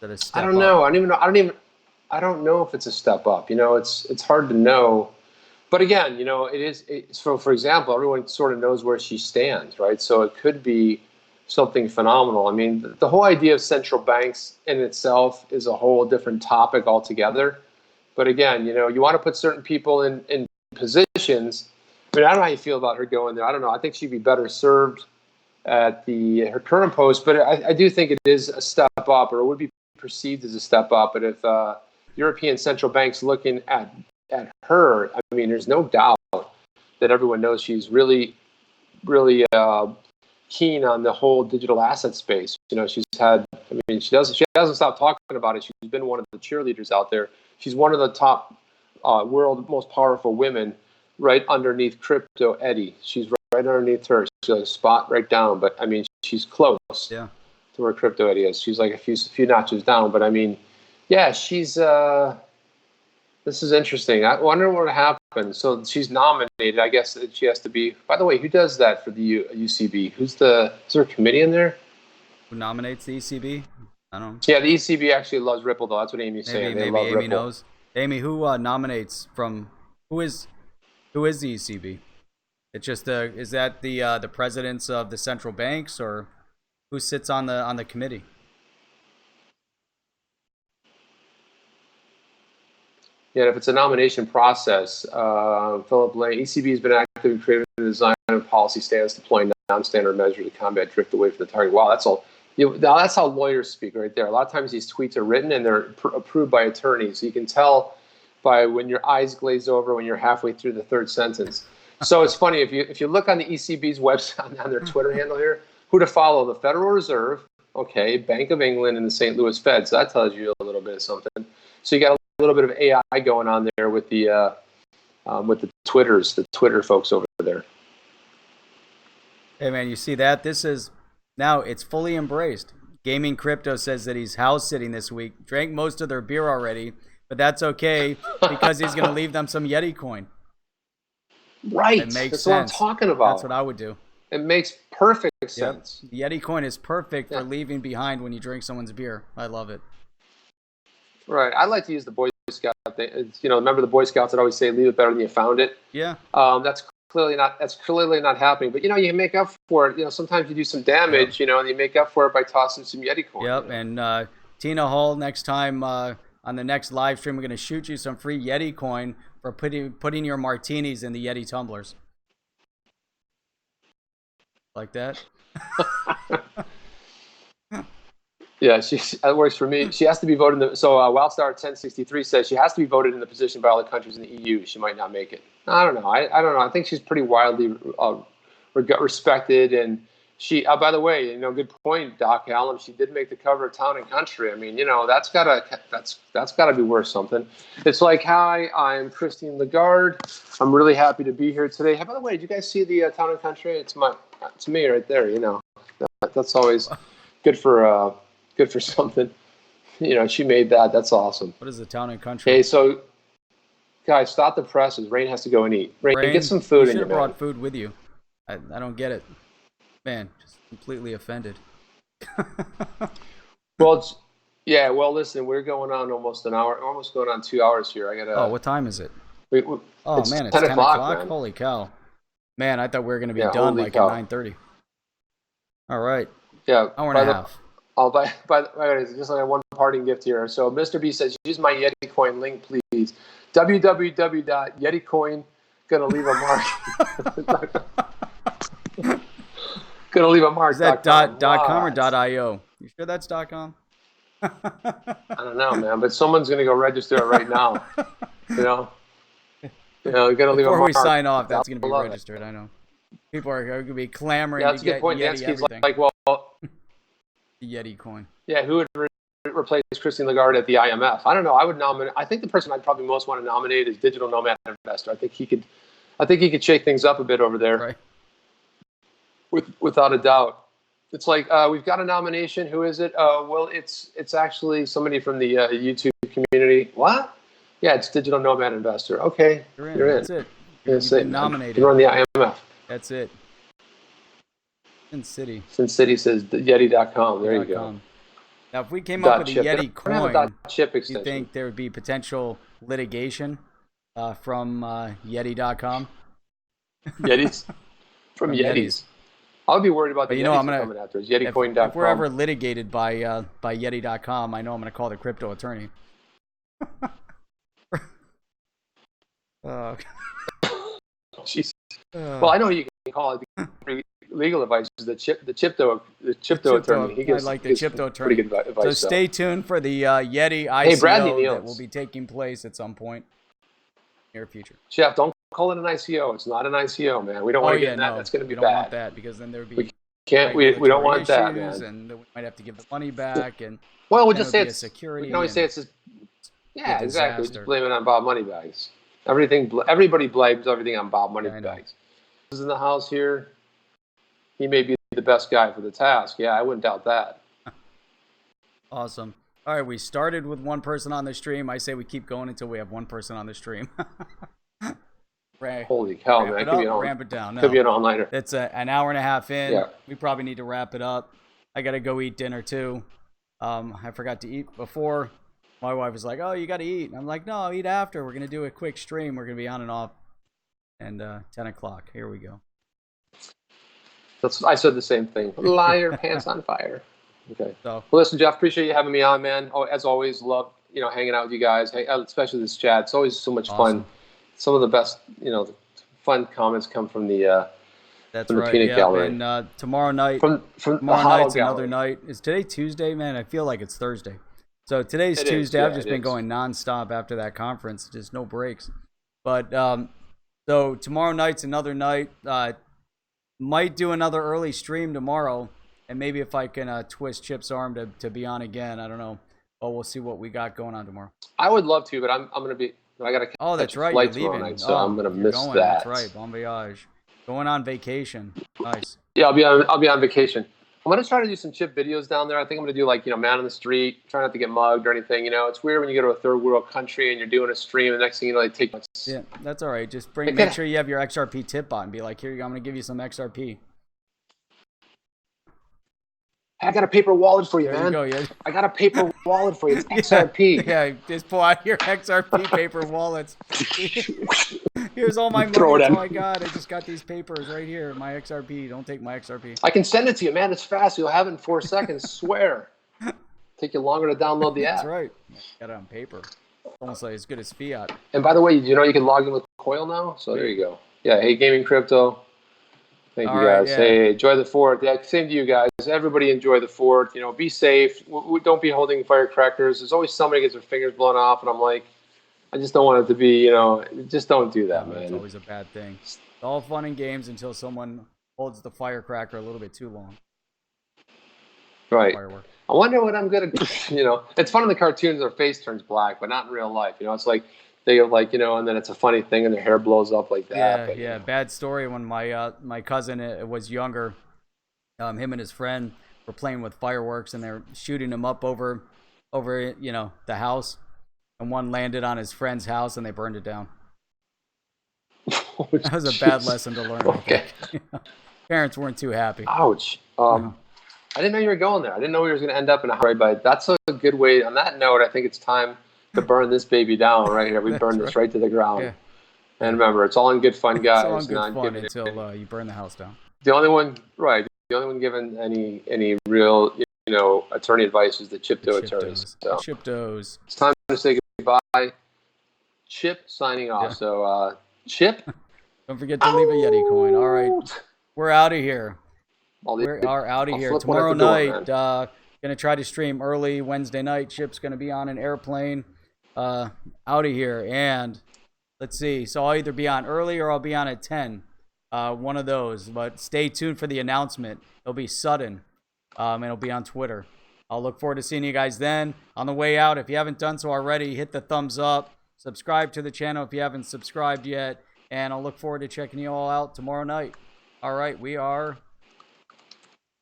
that a I step don't up? know. I don't know if it's a step up. It's hard to know. But again, it is. So, for example, everyone sort of knows where she stands, right? So it could be something phenomenal. I mean, the whole idea of central banks in itself is a whole different topic altogether. But again, you want to put certain people in positions. I mean, I don't know how you feel about her going there. I don't know. I think she'd be better served at her current post, but I do think it is a step up, or it would be perceived as a step up. But if European central banks looking at her, I mean, there's no doubt that everyone knows she's really, really keen on the whole digital asset space. She's had. I mean, she hasn't stopped talking about it. She's been one of the cheerleaders out there. She's one of the top world most powerful women, right underneath Crypto Eddie. She's right underneath her. She's a spot right down, but I mean, she's close Yeah. to where Crypto Eddie is. She's like a few notches down, but I mean, yeah, she's. This is interesting. I wonder what happened. So she's nominated. I guess that she has to be. By the way, who does that for the UCB? Is there a committee in there? Who nominates the ECB? I don't know. Yeah, the ECB actually loves Ripple, though. That's what Amy's saying. They Maybe love Amy Ripple. knows. Amy, who nominates from? Who is the ECB? It's just is that the presidents of the central banks, or who sits on the committee? Yeah, if it's a nomination process, Philip Lane, ECB has been actively creating the design of policy standards, deploying non-standard measures to combat drift away from the target. Wow, that's all. Now that's how lawyers speak right there. A lot of times these tweets are written and they're approved by attorneys. So you can tell by when your eyes glaze over when you're halfway through the third sentence. So it's funny if you look on the ECB's website on their Twitter handle here, who to follow: the Federal Reserve, okay, Bank of England, and the St. Louis Fed. So that tells you a little bit of something. So you got a little bit of AI going on there with the Twitter folks over there. Hey man, you see that? This is now it's fully embraced. Gaming Crypto says that he's house sitting this week. Drank most of their beer already, but that's okay because he's gonna leave them some Yeti coin. Right. It makes That's sense. what I'm talking about. That's what I would do. It makes perfect sense. Yep. The Yeti coin is perfect for leaving behind when you drink someone's beer. I love it. Right. I like to use the Boy Scout thing. Remember the Boy Scouts that always say, "Leave it better than you found it." Yeah. That's clearly not happening. But you make up for it. Sometimes you do some damage. And you make up for it by tossing some Yeti coin. Yep. And Tina Hall, next time on the next live stream, we're gonna shoot you some free Yeti coin for putting your martinis in the Yeti tumblers. Like that. Yeah, that works for me. She has to be voted. So Wildstar 1063 says she has to be voted in the position by all the countries in the EU. She might not make it. I don't know. I don't know. I think she's pretty widely respected, and she. By the way, good point, Doc Hallam. She did make the cover of Town and Country. I mean, that's gotta be worth something. It's like, hi, I'm Christine Lagarde. I'm really happy to be here today. Hey, by the way, did you guys see the Town and Country? It's me right there. That's always good for. Good for something. She made that. That's awesome. What is the Town and Country? Okay, so guys, stop the presses. Rain has to go and eat. Rain, get some food in you. You should have brought food with you. I don't get it. Man, just completely offended. Well, listen, we're going on almost an hour. Almost going on 2 hours here. I gotta. Oh, what time is it? It's man, it's 10 o'clock. Man. Holy cow. Man, I thought we were going to be done like at 9:30. All right. Yeah. Hour and a half. I'll buy just like one parting gift here. So Mr. B says, use my Yeti coin link, please. www.yeticoin. Gonna leave a mark. Gonna leave a mark. Is that .com or .io? You sure that's .com? I don't know, man. But someone's gonna go register it right now. You're gonna leave a mark. Before we sign off, that's gonna be registered. I know. People are gonna be clamoring. Yeah, that's to a good point. Yeti Dansky's everything. like, well. The Yeti coin. Yeah, who would replace Christine Lagarde at the IMF? I don't know. I would nominate. I think the person I'd probably most want to nominate is Digital Nomad Investor. I think he could shake things up a bit over there. Right. Without a doubt. It's like we've got a nomination. Who is it? Well, it's actually somebody from the YouTube community. What? Yeah, it's Digital Nomad Investor. Okay, you're in. That's it. You've been nominated. You're on the IMF. That's it. Sin City. Sin City says Yeti.com. There you go. Now, if we came up with a .chip. They Yeti don't have coin, a .chip do you extension. think there would be potential litigation from Yeti.com? Yetis? From Yetis. I'll be worried about the Yetis coming after us. YetiCoin.com. If we're ever litigated by Yeti.com, I know I'm going to call the crypto attorney. Jeez. Well, I know you can call it legal advice. The Chipto attorney. He gives, I like the Chipto attorney. Pretty good advice. So stay tuned for the Yeti ICO that will be taking place at some point in the near future. Jeff, don't call it an ICO. It's not an ICO, man. We don't want to get in that. That's going to be bad. We don't want that because then there would be we don't want that, man. And we might have to give the money back. And well, we'll just say it's security. We can always say it's just exactly. We just blame it on Bob Moneybags. Everybody blames everything on Bob Moneybags. Is in the house here. He may be the best guy for the task. Yeah, I wouldn't doubt that. Awesome. All right, we started with one person on the stream. I say we keep going until we have one person on the stream. Holy cow, man! Ramp it down. No, could be an all-nighter. It's an hour and a half in. Yeah. We probably need to wrap it up. I gotta go eat dinner too. I forgot to eat before. My wife was like, "Oh, you gotta eat." And I'm like, "No, I'll eat after. We're gonna do a quick stream. We're gonna be on and off." And 10 o'clock. Here we go. I said the same thing. Liar, pants on fire. Okay. So, well, listen, Jeff, appreciate you having me on, man. Oh, as always, love hanging out with you guys. Hey, especially this chat. It's always so much fun. Some of the best, fun comments come from the peanut gallery. And tomorrow night, tomorrow night's another night. Is today Tuesday, man? I feel like it's Thursday. So today's Tuesday. I've just been going nonstop after that conference. Just no breaks. But so tomorrow night's another night. Might do another early stream tomorrow, and maybe if I can twist Chip's arm to be on again. I don't know. But we'll see what we got going on tomorrow. I would love to, but I'm going to be. I got to catch a flight tomorrow night, so I'm going to miss that. That's right, bon voyage. Going on vacation. Nice. Yeah, I'll be on vacation. I'm going to try to do some Chip videos down there. I think I'm going to do man on the street, try not to get mugged or anything. It's weird when you go to a third world country and you're doing a stream, and the next thing you know, they take. Yeah, that's all right. Just make sure you have your XRP tip on. Be like, here you go. I'm going to give you some XRP. I got a paper wallet for you, man. There you go, yeah. I got a paper wallet for you. It's XRP. Yeah, just pull out your XRP paper wallets. Here's all my money. That's all I got. I just got these papers right here. My XRP. Don't take my XRP. I can send it to you, man. It's fast. You'll have it in 4 seconds. Swear. Take you longer to download the app. That's right. Got it on paper. Almost like as good as fiat. And by the way, you can log in with Coil now? So there you go. Yeah, hey, Gaming Crypto. Thank you, guys. Yeah. Hey, enjoy the fort. Yeah, same to you guys. Everybody enjoy the fort. Be safe. Don't be holding firecrackers. There's always somebody gets their fingers blown off, and I'm like, I just don't want it to be, just don't do that, man. It's always a bad thing. It's all fun and games until someone holds the firecracker a little bit too long. Right. Firework. I wonder what I'm going to, it's fun in the cartoons, their face turns black, but not in real life. It's like, they go and then it's a funny thing and their hair blows up like that. Yeah. Bad story when my cousin was younger. Him and his friend were playing with fireworks and they're shooting them up over the house, and one landed on his friend's house and they burned it down. That was a bad lesson to learn. Okay. Parents weren't too happy. Ouch. I didn't know you were going there. I didn't know we were going to end up in a hurry, but that's a good way. On that note, I think it's time to burn this baby down right here. We burn this right to the ground. Yeah. And remember, it's all in good fun, guys. It's all in good fun until you burn the house down. The only one given any real, attorney advice is the Chipto attorneys. So. Chiptos. It's time to say goodbye. Chip signing off. Yeah. So, Chip. Don't forget to leave a Yeti coin. All right. We're out of here. We are out of here. Tomorrow night, going to try to stream early Wednesday night. Chip's going to be on an airplane. Out of here. And let's see. So I'll either be on early or I'll be on at 10. One of those. But stay tuned for the announcement. It'll be sudden. And it'll be on Twitter. I'll look forward to seeing you guys then. On the way out, if you haven't done so already, hit the thumbs up. Subscribe to the channel if you haven't subscribed yet. And I'll look forward to checking you all out tomorrow night. All right, we are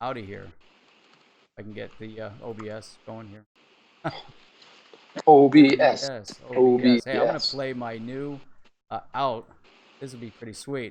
out of here. I can get the OBS going here. OBS. Hey, I'm going to play my new out. This will be pretty sweet.